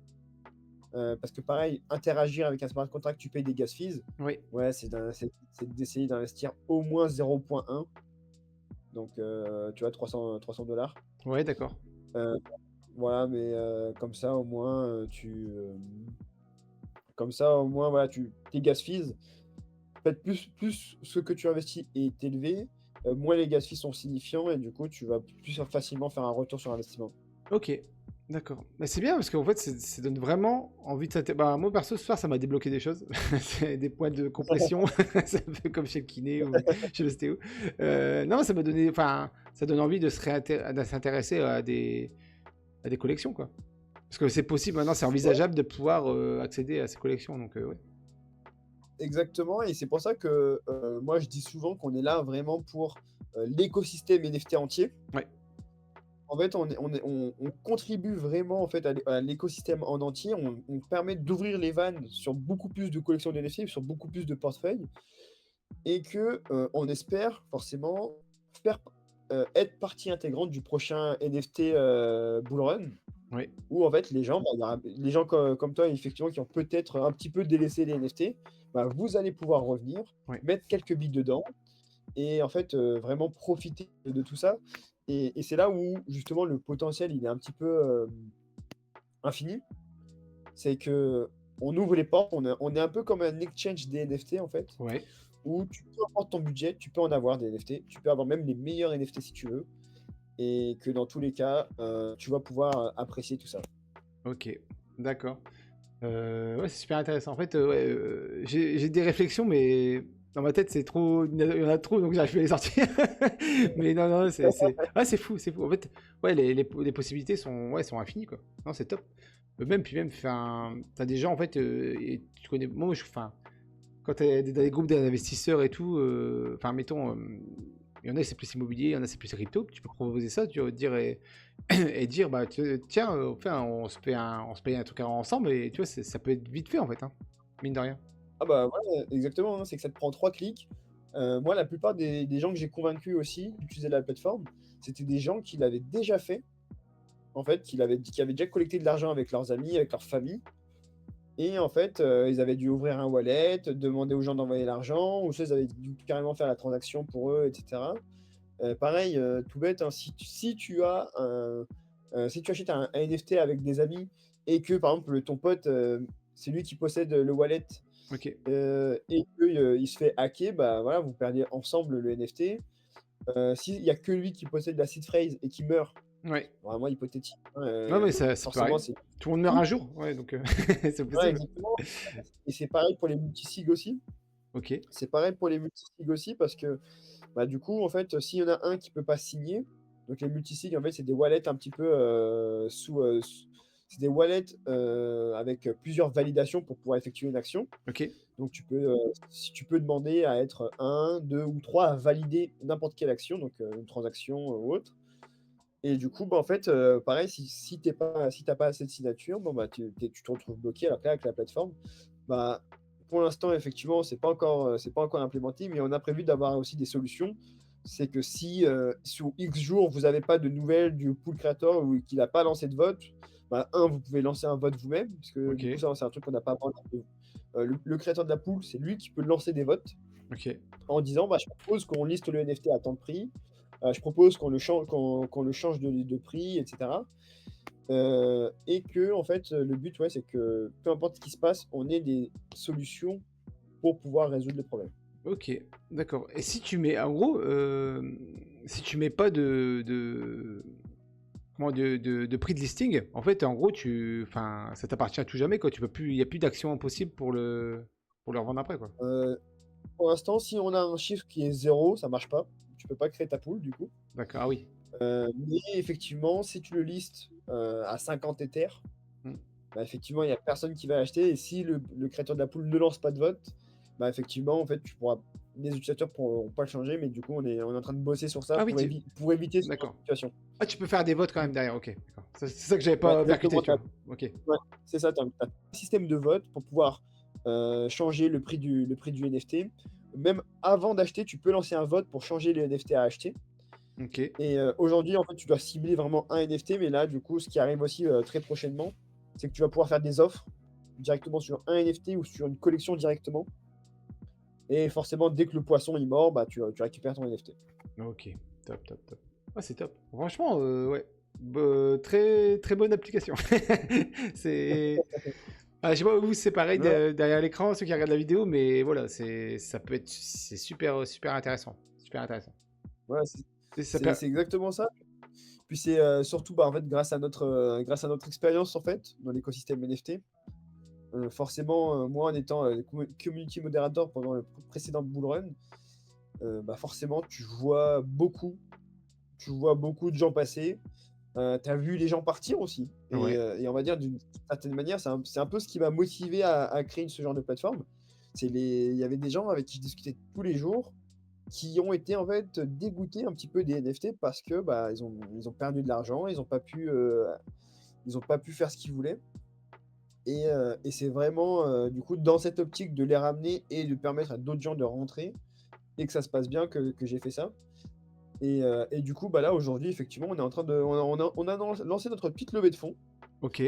parce que pareil, interagir avec un smart contract, tu payes des gas fees. Oui, Ouais, c'est d'essayer d'investir au moins 0,1. Donc, tu vois, 300 $. ouais, d'accord. Euh, voilà, mais comme ça, au moins, voilà, tes gas fees, en fait, plus ce que tu investis est élevé, moins les gas fees sont signifiants et du coup, tu vas plus facilement faire un retour sur investissement. Ok, d'accord. Mais c'est bien parce qu'en fait, ça donne vraiment envie de s'intéresser. Bah, moi, perso, ce soir, ça m'a débloqué des choses. C'est des points de compression. C'est un peu comme chez le kiné ou chez l'ostéo. Non, ça m'a donné. Enfin, ça donne envie de de s'intéresser à des collections, quoi. Parce que c'est possible maintenant, c'est Ouais, envisageable de pouvoir accéder à ces collections. Donc, ouais. exactement. Et c'est pour ça que moi, je dis souvent qu'on est là vraiment pour l'écosystème NFT entier. Ouais, En fait, on contribue vraiment en fait, à l'écosystème en entier. On permet d'ouvrir les vannes sur beaucoup plus de collections de NFT, sur beaucoup plus de portefeuilles. Et que, on espère forcément faire être partie intégrante du prochain NFT, Bull Run, ouais, où en fait les gens, bah, il y aura les gens comme toi effectivement qui ont peut-être un petit peu délaissé les NFT, bah, vous allez pouvoir revenir, ouais. mettre quelques billes dedans et en fait, vraiment profiter de tout ça et c'est là où justement le potentiel il est un petit peu, infini. C'est qu'on ouvre les portes, on est un peu comme un exchange des NFT en fait, Ouais. où tu peu importe ton budget, tu peux en avoir des NFT, tu peux avoir même les meilleurs NFT si tu veux, et que dans tous les cas, tu vas pouvoir apprécier tout ça. Ok, d'accord. Ouais, c'est super intéressant. En fait, ouais, j'ai des réflexions, mais dans ma tête, c'est trop, il y en a trop, donc j'arrive plus à les sortir. Mais non, non, c'est fou, c'est fou. En fait, ouais, les possibilités sont, ouais, sont infinies, quoi. Non, c'est top. Puis même, enfin, t'as des gens, en fait, et tu connais, moi, enfin, quand t'es dans des groupes d'investisseurs et tout, enfin, mettons, il y en a, c'est plus immobilier, il y en a, c'est plus crypto, tu peux proposer ça, tu vas te dire, et dire, bah, tiens, enfin, on se paye un truc ensemble, et tu vois, ça peut être vite fait, en fait, hein, mine de rien. Ah bah, ouais, exactement, hein, c'est que ça te prend 3 clics. Moi, la plupart des gens que j'ai convaincus aussi d'utiliser la plateforme, c'était des gens qui l'avaient déjà fait, en fait, qui avaient déjà collecté de l'argent avec leurs amis, avec leur famille et en fait, ils avaient dû ouvrir un wallet, demander aux gens d'envoyer l'argent ou soit ils avaient dû carrément faire la transaction pour eux et cetera. Pareil, tout bête, hein, si tu achètes un NFT avec des amis et que, par exemple, ton pote, c'est lui qui possède le wallet, Ok. et que, il se fait hacker, bah, voilà, vous perdez ensemble le NFT. S'il y a que lui qui possède la seed phrase et qui meurt, Ouais. vraiment hypothétique, hein, Non, mais ça peut forcément, arriver. c'est Tout le monde meurt un jour, ouais, donc c'est ouais, possible. exactement et c'est pareil pour les multisig aussi. Ok. C'est pareil pour les multisig aussi parce que, bah, du coup, en fait, s'il y en a un qui peut pas signer, donc les multisig, en fait, c'est des wallets un petit peu, c'est des wallets, avec, plusieurs validations pour pouvoir effectuer une action. Ok. Donc si tu peux demander à être un, 2 ou 3 à valider n'importe quelle action, donc une transaction, ou autre et du coup, bah, en fait, pareil, si tu pas assez de signatures, bon, bah, tu te retrouves bloqué après avec la plateforme. Bah, pour l'instant, effectivement, c'est pas encore implémenté, mais on a prévu d'avoir aussi des solutions. C'est que si, sur X jours, vous avez pas de nouvelles du pool creator ou qu'il a pas lancé de vote, bah, vous pouvez lancer un vote vous-même, parce que Ok. du coup, ça, c'est un truc qu'on n'a pas abordé. Le créateur de la pool, c'est lui qui peut lancer des votes Ok. en disant, bah, je propose qu'on liste le NFT à tant de prix, je propose qu'on le change de prix, etc. Et que, en fait, le but, ouais, c'est que peu importe ce qui se passe, on ait des solutions pour pouvoir résoudre le problème. Ok. D'accord. Et si tu mets, en gros, si tu mets pas comment, de prix de listing, en fait, en gros, enfin, ça t'appartient à tout jamais, quoi. Tu peux plus, il y a plus d'action possible pour le revendre après, quoi. Euh, pour l'instant, si on a un chiffre qui est zéro, ça marche pas. Tu peux pas créer ta pool, du coup. D'accord. Ah oui. Mais effectivement, si tu le listes à 50 Ethers, Hmm. bah, effectivement, il n'y a personne qui va acheter. Et si le créateur de la pool ne lance pas de vote, bah, effectivement, en fait, les utilisateurs pourront pas le changer. Mais du coup, on est en train de bosser sur ça Ah oui. pour éviter ce genre D'accord. de situation. Ah, tu peux faire des votes quand même derrière. Ok. D'accord. C'est ça que j'avais Ouais, pas percuté, exactement. tu vois. Ok. Ouais, c'est ça, tu as un système de vote pour pouvoir, changer le prix du NFT. Même avant d'acheter, tu peux lancer un vote pour changer le NFT à acheter Ok. et aujourd'hui, en fait, tu dois cibler vraiment un NFT, mais là, du coup, ce qui arrive aussi, très prochainement, c'est que tu vas pouvoir faire des offres directement sur un NFT ou sur une collection directement et forcément, dès que le poisson il mord, bah, tu récupères ton NFT. Ok. Top, top, top. Ah, c'est top. Franchement, ouais. Très, très bonne application. C'est. Ah, je sais pas, vous, c'est pareil Ouais, derrière l'écran, ceux qui regardent la vidéo, mais voilà, c'est super, super intéressant. Super intéressant. ouais, Et ça per- c'est exactement ça. Puis c'est, surtout, bah, en fait, grâce à notre expérience, en fait, dans l'écosystème NFT. Forcément, moi, en étant community moderator pendant le précédent bull run, bah forcément, tu vois beaucoup de gens passer. Tu as vu les gens partir aussi. Ouais. Et on va dire d'une certaine manière, c'est un peu ce qui m'a motivé à créer ce genre de plateforme. Il y avait des gens avec qui je discutais tous les jours qui ont été en fait dégoûtés un petit peu des NFT parce que bah, ils ont perdu de l'argent, ils ont pas pu faire ce qu'ils voulaient. Et c'est vraiment, du coup, dans cette optique de les ramener et de permettre à d'autres gens de rentrer et que ça se passe bien que j'ai fait ça. Et du coup, bah, là, aujourd'hui, effectivement, on est en train de on a lancé notre petite levée de fonds. Ok.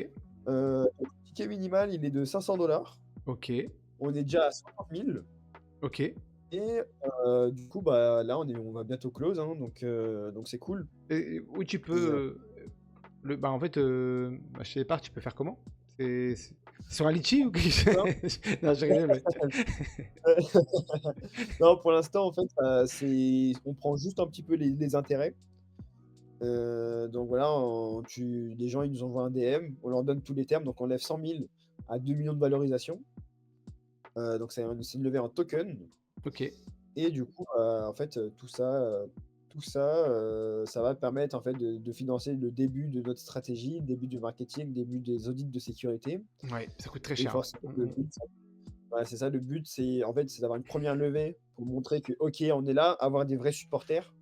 Le ticket minimal, il est de 500 $. Ok. On est déjà à 50 000 Ok. et du coup, bah, là, on va bientôt close, hein, donc c'est cool Et où tu peux. et Bah, en fait, chez les parts, tu peux faire comment? C'est sur un litchi ou quelque chose? ça Non, je rigole, mais. non, pour l'instant, en fait, on prend juste un petit peu les intérêts. Donc voilà, les gens ils nous envoient un DM, on leur donne tous les termes, donc on lève 100 000 à 2 millions de valorisation. Donc c'est une levée en token. Ok. Et du coup, en fait, ça va permettre en fait de financer le début de notre stratégie, le début du marketing, le début des audits de sécurité. Ouais, ça coûte très Et cher. forcément, Ouais. le but, ouais, c'est ça, le but, c'est en fait, c'est d'avoir une première levée pour montrer que, OK, on est là, avoir des vrais supporters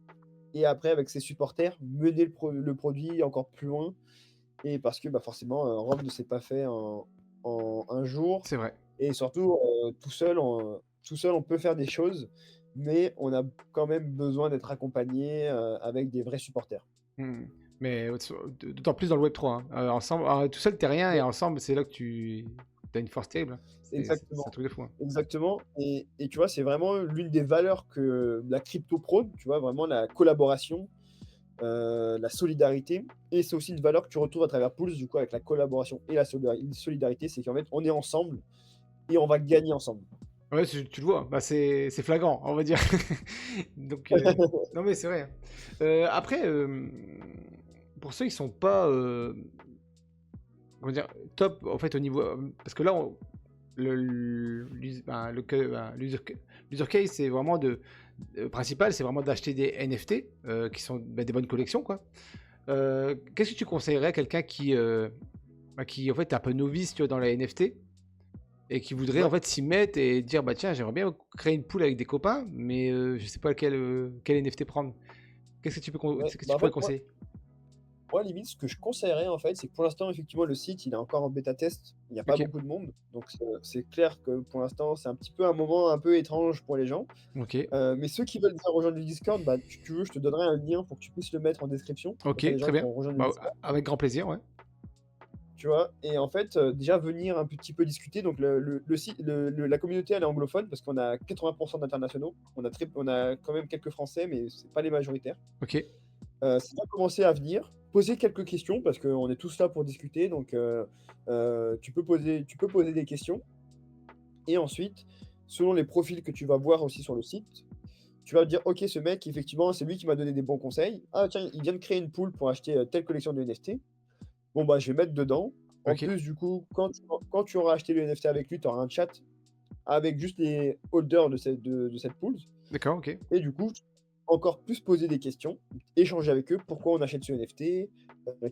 et après avec ces supporters, mener le produit encore plus loin et parce que, bah, forcément, Rome ne s'est pas fait en un jour C'est vrai. et surtout, tout seul, on peut faire des choses, mais on a quand même besoin d'être accompagné, avec des vrais supporters. Hmm. Mais d'autant plus dans le Web3, hein. Ensemble, tout seul, t'es rien, et Ouais, ensemble, c'est là que tu as une force terrible, hein. C'est un exactement. truc de fou, hein. Exactement et tu vois, c'est vraiment l'une des valeurs que la crypto prône, tu vois? Vraiment la collaboration, la solidarité et c'est aussi une valeur que tu retrouves à travers Pulse, du coup, avec la collaboration et la solidarité, c'est qu'en fait, on est ensemble et on va gagner ensemble. Ouais, tu le vois, bah, c'est flagrant, on va dire. Donc, non, mais c'est vrai, hein. Après, pour ceux qui sont pas, on va dire, top, en fait, au niveau. Parce que là, l'user case, c'est vraiment principal, c'est vraiment d'acheter des NFT qui sont des bonnes collections, quoi. Qu'est-ce que tu conseillerais à quelqu'un qui en fait, est un peu novice, tu vois, dans la NFT et qui voudrait en Ouais, fait s'y mettre et dire bah tiens, j'aimerais bien créer une pool avec des copains, mais je sais pas quel NFT prendre. ouais. Qu'est-ce que Bah, tu en pourrais fait, moi conseiller? moi, limite, ce que je conseillerais, en fait, c'est que pour l'instant, effectivement, le site, il est encore en bêta test. Il n'y a pas Ok, beaucoup de monde. Donc, c'est clair que pour l'instant, c'est un petit peu un moment un peu étrange pour les gens. ok, Mais ceux qui veulent bien rejoindre le Discord, bah, si tu veux, je te donnerai un lien pour que tu puisses le mettre en description. Comme ça, les ok, gens très bien. pourront rejoindre le Bah, Discord. avec grand plaisir, ouais. Tu vois? Et en fait, déjà venir un petit peu discuter. Donc, le site, la communauté, elle est anglophone parce qu'on a 80% d'internationaux. On a quand même quelques Français, mais c'est pas les majoritaires. Ok, C'est bien commencer à venir, poser quelques questions parce qu'on est tous là pour discuter. Donc, tu peux poser des questions. Et ensuite, selon les profils que tu vas voir aussi sur le site, tu vas dire: «OK, ce mec, effectivement, c'est lui qui m'a donné des bons conseils. Ah tiens, il vient de créer une pool pour acheter, telle collection de NFT. Bon, bah, je vais mettre dedans». En ok, plus, du coup, quand tu auras acheté le NFT avec lui, tu auras un chat avec juste les holders de cette pool d'accord, ok, et du coup, encore plus poser des questions, échanger avec eux. Pourquoi on achète ce NFT?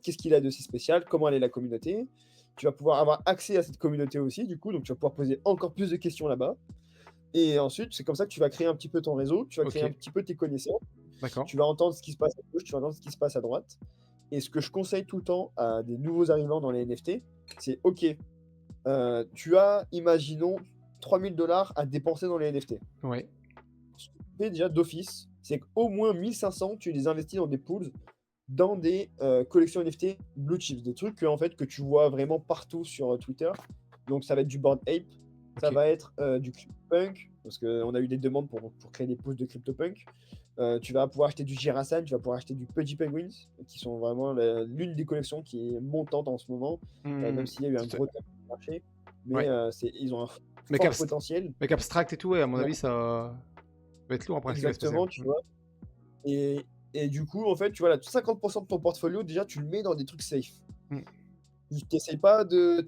Qu'est-ce qu'il a de si spécial? Comment elle est la communauté? Tu vas pouvoir avoir accès à cette communauté aussi, du coup, donc tu vas pouvoir poser encore plus de questions là-bas et ensuite, c'est comme ça que tu vas créer un petit peu ton réseau, tu vas créer un ok, petit peu tes connaissances. d'accord, Tu vas entendre ce qui se passe à gauche, tu vas entendre ce qui se passe à droite. Et ce que je conseille tout le temps à des nouveaux arrivants dans les NFT, c'est OK, tu as, imaginons, 3 000 $ à dépenser dans les NFT. ouais, Ce que tu fais déjà d'office, c'est qu'au moins 1 500, tu les investis dans des pools, dans des collections NFT blue chips, des trucs que, en fait, que tu vois vraiment partout sur Twitter. Donc ça va être du Bored Ape, ça ok, va être du CryptoPunk, parce qu'on a eu des demandes pour créer des pools de CryptoPunk. Tu vas pouvoir acheter du Girasan, tu vas pouvoir acheter du Pudgy Penguins, qui sont vraiment l'une des collections qui est montante en ce moment, Hmm, même s'il y a eu un gros test sur le marché. Mais ouais. ils ont un Mec, fort potentiel. mec abstract et tout, ouais, à mon Ouais, avis, ça va être lourd après ce qui va se passer, exactement, hein. tu vois. Et, et du coup, en fait, tu vois, là, 50% de ton portfolio, déjà, tu le mets dans des trucs safe. Hmm. T'essayes pas de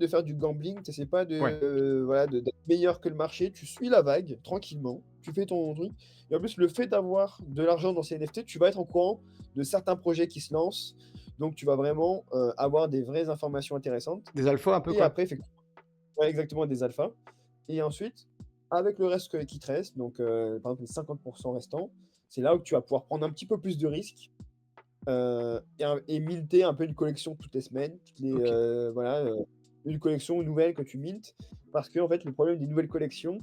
faire du gambling, t'essayes pas de, Ouais, voilà, d'être meilleur que le marché. Tu suis la vague tranquillement, tu fais ton truc. Et en plus, le fait d'avoir de l'argent dans ces NFT, tu vas être au courant de certains projets qui se lancent. Donc, tu vas vraiment avoir des vraies informations intéressantes. des alphas un peu, Et quoi. après, effectivement, ouais, exactement des alphas. Et ensuite, avec le reste qui te reste, donc par exemple les 50% restants, c'est là où tu vas pouvoir prendre un petit peu plus de risques et minter un peu une collection toutes les semaines, Ok, voilà, une collection nouvelle que tu mintes. Parce que en fait, le problème des nouvelles collections,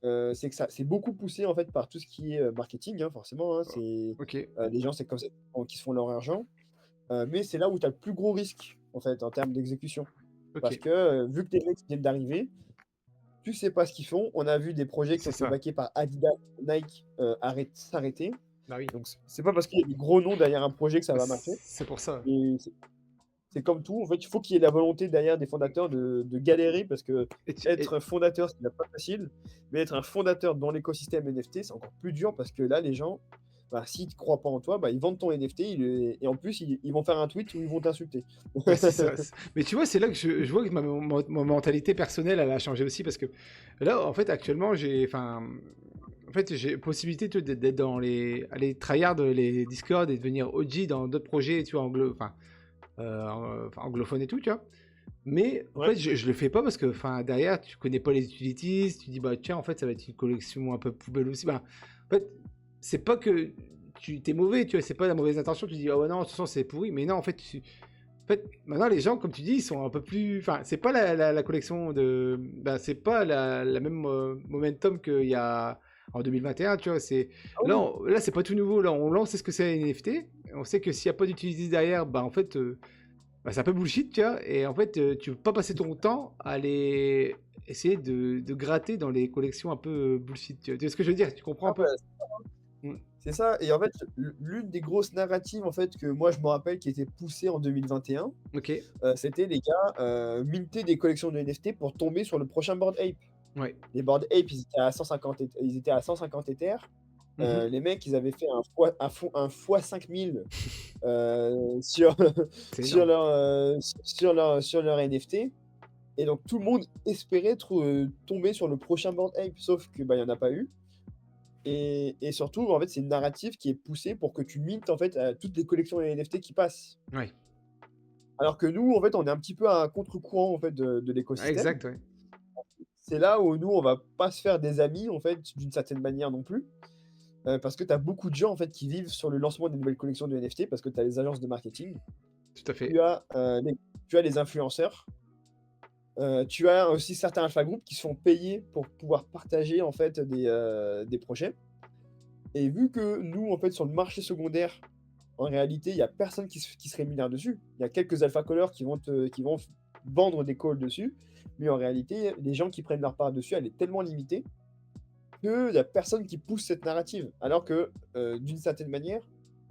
c'est que ça c'est beaucoup poussé, en fait, par tout ce qui est, marketing, hein, forcément, hein. C'est, ok, les gens, c'est comme ça qu'ils se font leur argent, mais c'est là où tu as le plus gros risque, en fait, en termes d'exécution. ok, Parce que, vu que les mecs viennent d'arriver, tu sais pas ce qu'ils font. On a vu des projets qui c'est ont été ça. backés par Adidas, Nike, s'arrêter. Bah oui, Donc c'est pas parce qu'il y a des gros noms derrière un projet que ça va marcher. c'est pour ça. Et c'est comme tout, en fait, il faut qu'il y ait la volonté derrière des fondateurs de galérer parce que Et, être fondateur, c'est pas facile, mais être un fondateur dans l'écosystème NFT, c'est encore plus dur parce que là, les gens, bah, s'ils ne croient pas en toi, bah, ils vendent ton NFT et en plus, ils vont faire un tweet où ils vont t'insulter. bah, c'est ça. Mais tu vois, c'est là que je vois que ma mentalité personnelle, elle a changé aussi parce que là, en fait, actuellement, j'ai, enfin, en fait, j'ai possibilité tu vois, d'être dans aller tryhard les Discord et devenir OG dans d'autres projets, tu vois, enfin, anglophones et tout, tu vois. Mais en Ouais. fait, je le fais pas parce que enfin, derrière, tu connais pas les utilities, tu dis, bah tiens, en fait, ça va être une collection un peu poubelle aussi. Bah, en fait, c'est pas que tu t'es mauvais, tu vois, c'est pas la mauvaise intention, tu dis, ah ouais, non, de toute façon, c'est pourri, mais non, en fait, maintenant, les gens, comme tu dis, ils sont un peu plus. Enfin, c'est pas la collection de. Ben, c'est pas la même momentum qu'il y a en 2021, tu vois. Ah Là, oui. là c'est pas tout nouveau. Là, on sait ce que c'est un NFT. On sait que s'il n'y a pas d'utilité derrière, bah, en fait, bah, c'est un peu bullshit, tu vois. Et en fait, tu veux pas passer ton temps à aller essayer de gratter dans les collections un peu bullshit. Tu vois ce que je veux dire? Tu comprends un Ah peu? bah, Mm. c'est ça. Et en fait, l'une des grosses narratives en fait que moi je me rappelle qui était poussée en 2021, Ok. c'était les gars minter des collections de NFT pour tomber sur le prochain Bored Ape. Ouais. Les Bored Ape, ils étaient à 150 Ethers. Mhm. Les mecs, ils avaient fait un fois 5000 sur, C'est énorme. sur leur NFT. Et donc tout le monde espérait tomber sur le prochain Bored Ape, sauf que bah, il n'y en a pas eu. Et surtout, en fait, c'est une narrative qui est poussée pour que tu mintes en fait toutes les collections NFT qui passent. Ouais. Alors que nous, en fait, on est un petit peu à contre-courant en fait de Ah, l'écosystème. exact, ouais. C'est là où nous, on va pas se faire des amis en fait, d'une certaine manière non plus. Parce que tu as beaucoup de gens en fait qui vivent sur le lancement des nouvelles collections de NFT parce que tu as les agences de marketing, Tout à fait. tu as, tu as les influenceurs, tu as aussi certains alpha groups qui sont payés pour pouvoir partager en fait des projets. Et vu que nous, en fait, sur le marché secondaire, en réalité, il y a personne qui se rémunère dessus. Il y a quelques alpha callers qui vont vendre des calls dessus, mais en réalité, les gens qui prennent leur part dessus, elle est tellement limitée qu'il y a personne qui pousse cette narrative. Alors que, d'une certaine manière,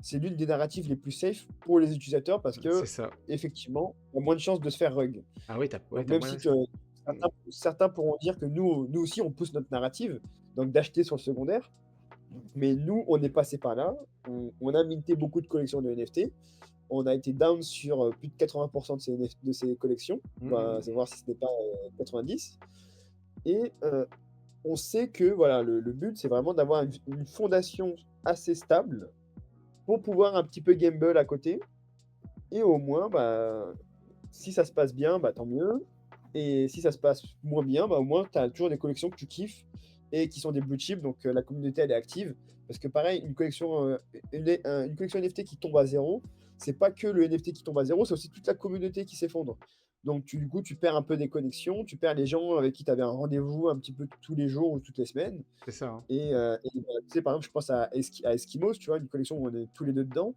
c'est l'une des narratives les plus safe pour les utilisateurs parce C'est que ça. effectivement, il y a moins de chances de se faire rug. Ah oui, ouais, Donc t'as même moyen. si que certains pourront dire que nous aussi, on pousse notre narrative, donc d'acheter sur le secondaire, mais nous, on est passé par là. On a minté beaucoup de collections de NFT. On a été down sur plus de 80% de ces collections. On va Mhm. voir si ce n'est pas 90. Et on sait que voilà, le but, c'est vraiment d'avoir une fondation assez stable pour pouvoir un petit peu gamble à côté. Et au moins, bah, si ça se passe bien, bah, tant mieux. Et si ça se passe moins bien, bah, au moins, tu as toujours des collections que tu kiffes et qui sont des blue chips, donc la communauté, elle est active. Parce que pareil, une collection NFT qui tombe à zéro, c'est pas que le NFT qui tombe à zéro, c'est aussi toute la communauté qui s'effondre. Donc du coup, tu perds un peu des connexions, tu perds les gens avec qui tu avais un rendez-vous un petit peu tous les jours ou toutes les semaines. C'est ça, hein. Bah, tu sais, par exemple, je pense à Eskimos, tu vois, une collection où on est tous les deux dedans.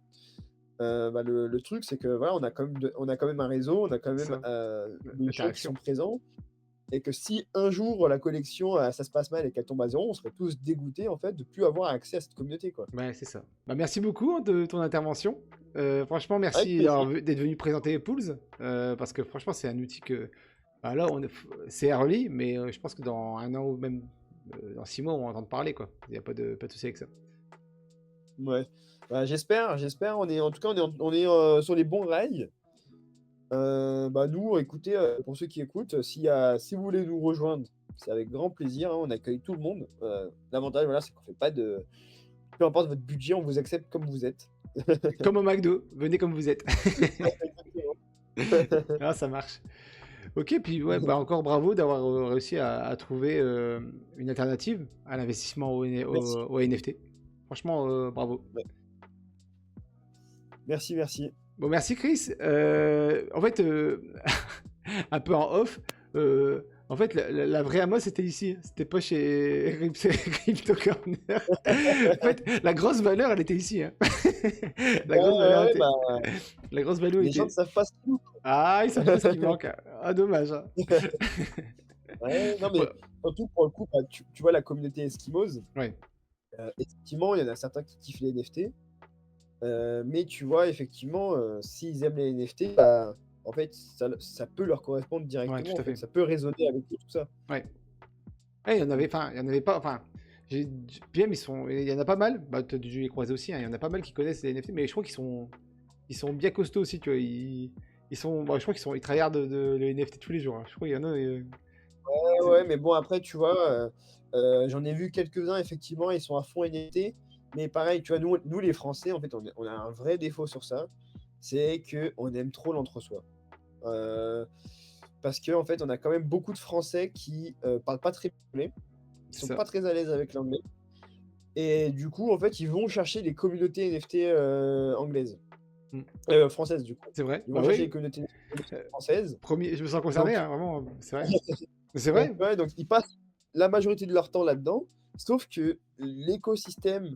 Bah, le truc, c'est que voilà, on a quand même un réseau, on a quand C'est même ça. des gens qui sont L'interaction. présents. Et que si un jour la collection, ça se passe mal et qu'elle tombe à zéro, on serait tous dégoûtés en fait de plus avoir accès à cette communauté, quoi. Ouais, c'est ça. Bah, merci beaucoup hein, de ton intervention. Franchement, Avec merci plaisir. d'être venu présenter Pools. Parce que franchement, c'est un outil que. Bah, là, c'est early, mais je pense que dans un an ou même dans 6 mois, on va entendre parler, quoi. Il n'y a pas de souci avec ça. Ouais. Bah, j'espère. En tout cas, on est sur les bons rails. Bah, nous, écoutez, pour ceux qui écoutent, si vous voulez nous rejoindre, c'est avec grand plaisir, hein, on accueille tout le monde. L'avantage, voilà, c'est qu'on fait pas de. Peu importe votre budget, on vous accepte comme vous êtes. Comme au McDo, venez comme vous êtes. Exactement. Ah, ça marche. Ok, puis ouais, bah encore bravo d'avoir réussi à trouver une alternative à l'investissement Merci. au NFT. Franchement, bravo. Ouais. Merci, merci. Bon, merci Chris. En fait, un peu en off, en fait, la vraie Amos c'était ici. C'était pas chez Crypto Corner. En fait, la grosse valeur, elle était ici, hein. La grosse valeur Ouais, était. bah, La grosse valeur les gens ne était. savent pas ce qu'il Ah, ils savent pas ce qui manque, hein. Ah, dommage, hein. Ouais, non, Ouais. mais surtout pour le coup, bah, tu vois la communauté Eskimos, Ouais. effectivement, il y en a certains qui kiffent les NFT, mais tu vois, effectivement, s'ils aiment les NFT, bah, en fait, ça peut leur correspondre Ouais, directement, tout en à fait, fait. ça peut résonner avec tout ça. Ouais. Ouais, Mmh. il y en avait pas, enfin, PM, il y en a pas mal, bah, tu as dû les croiser aussi, hein, il y en a pas mal qui connaissent les NFT, mais je crois ils sont bien costauds aussi, tu vois, je crois ils tryhardent les NFT tous les jours, hein. Je crois qu'il y en a, Ouais, c'est- ouais, mais bon, après, tu vois, J'en ai vu quelques-uns, effectivement, ils sont à fond NFT. Mais pareil, tu vois, nous les Français, en fait, on a un vrai défaut sur ça. C'est qu'on aime trop l'entre-soi. Euh, Parce qu'en fait, on a quand même beaucoup de Français qui parlent pas très bien anglais, qui C'est sont ça. pas très à l'aise avec l'anglais. Et du coup, en fait, ils vont chercher les communautés NFT anglaises. Mm. Françaises, du coup. C'est vrai. Ils Bah vont chercher les oui. communautés Euh, françaises. Premier, je me sens concerné, Donc, hein, vraiment. C'est vrai. C'est vrai. ouais, donc ils passent la majorité de leur temps là-dedans. Sauf que l'écosystème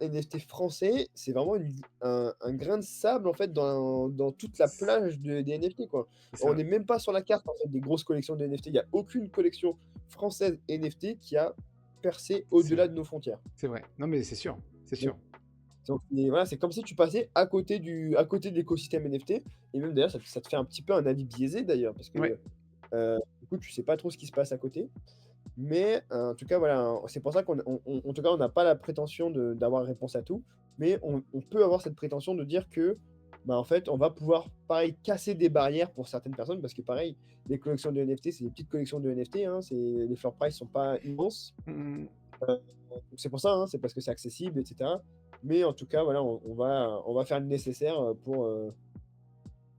NFT français, c'est vraiment un grain de sable en fait dans toute la plage des NFT, quoi. C'est On ça. n'est même pas sur la carte en fait des grosses collections de NFT. Il n'y a aucune collection française NFT qui a percé C'est au-delà de nos frontières. c'est vrai. Non, mais c'est sûr. C'est Donc, sûr. voilà, c'est comme si tu passais à côté de l'écosystème NFT. Et même d'ailleurs, ça te fait un petit peu un avis biaisé d'ailleurs, parce que Ouais. du coup, tu sais pas trop ce qui se passe à côté. Mais en tout cas, voilà, c'est pour ça en tout cas, on n'a pas la prétention d'avoir réponse à tout, mais on peut avoir cette prétention de dire que, bah, en fait, on va pouvoir, pareil, casser des barrières pour certaines personnes, parce que pareil, les collections de NFT, c'est des petites collections de NFT, hein, les floor price sont pas immenses. Mm. Donc c'est pour ça, hein, c'est parce que c'est accessible, etc. Mais en tout cas, voilà, on va faire le nécessaire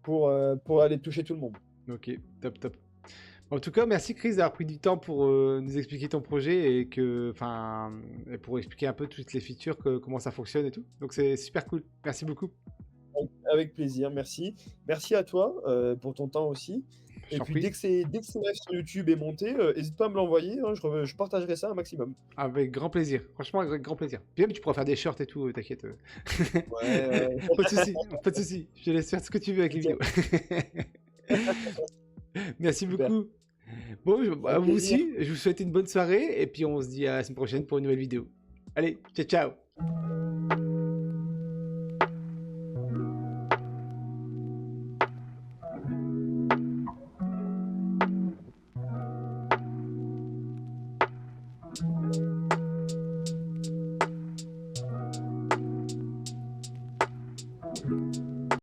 pour aller toucher tout le monde. Ok, top, top. En tout cas, merci Chris d'avoir pris du temps pour nous expliquer ton projet et pour expliquer un peu toutes les features, comment ça fonctionne et tout. Donc c'est super cool. Merci beaucoup. Avec plaisir, merci. Merci à toi pour ton temps aussi. Je Et t'en puis prie. dès que c'est live sur YouTube est monté, n'hésite pas à me l'envoyer, hein, je partagerai ça un maximum. Avec grand plaisir. Franchement, avec grand plaisir. Puis même, tu pourras faire des shorts et tout, t'inquiète. Ouais, ouais. Pas de soucis, pas de soucis. Je te laisse faire ce que tu veux avec les vidéos. Nickel, Merci super. beaucoup. Bon, à Avec vous plaisir. aussi, je vous souhaite une bonne soirée et puis on se dit à la semaine prochaine pour une nouvelle vidéo. Allez, ciao, ciao.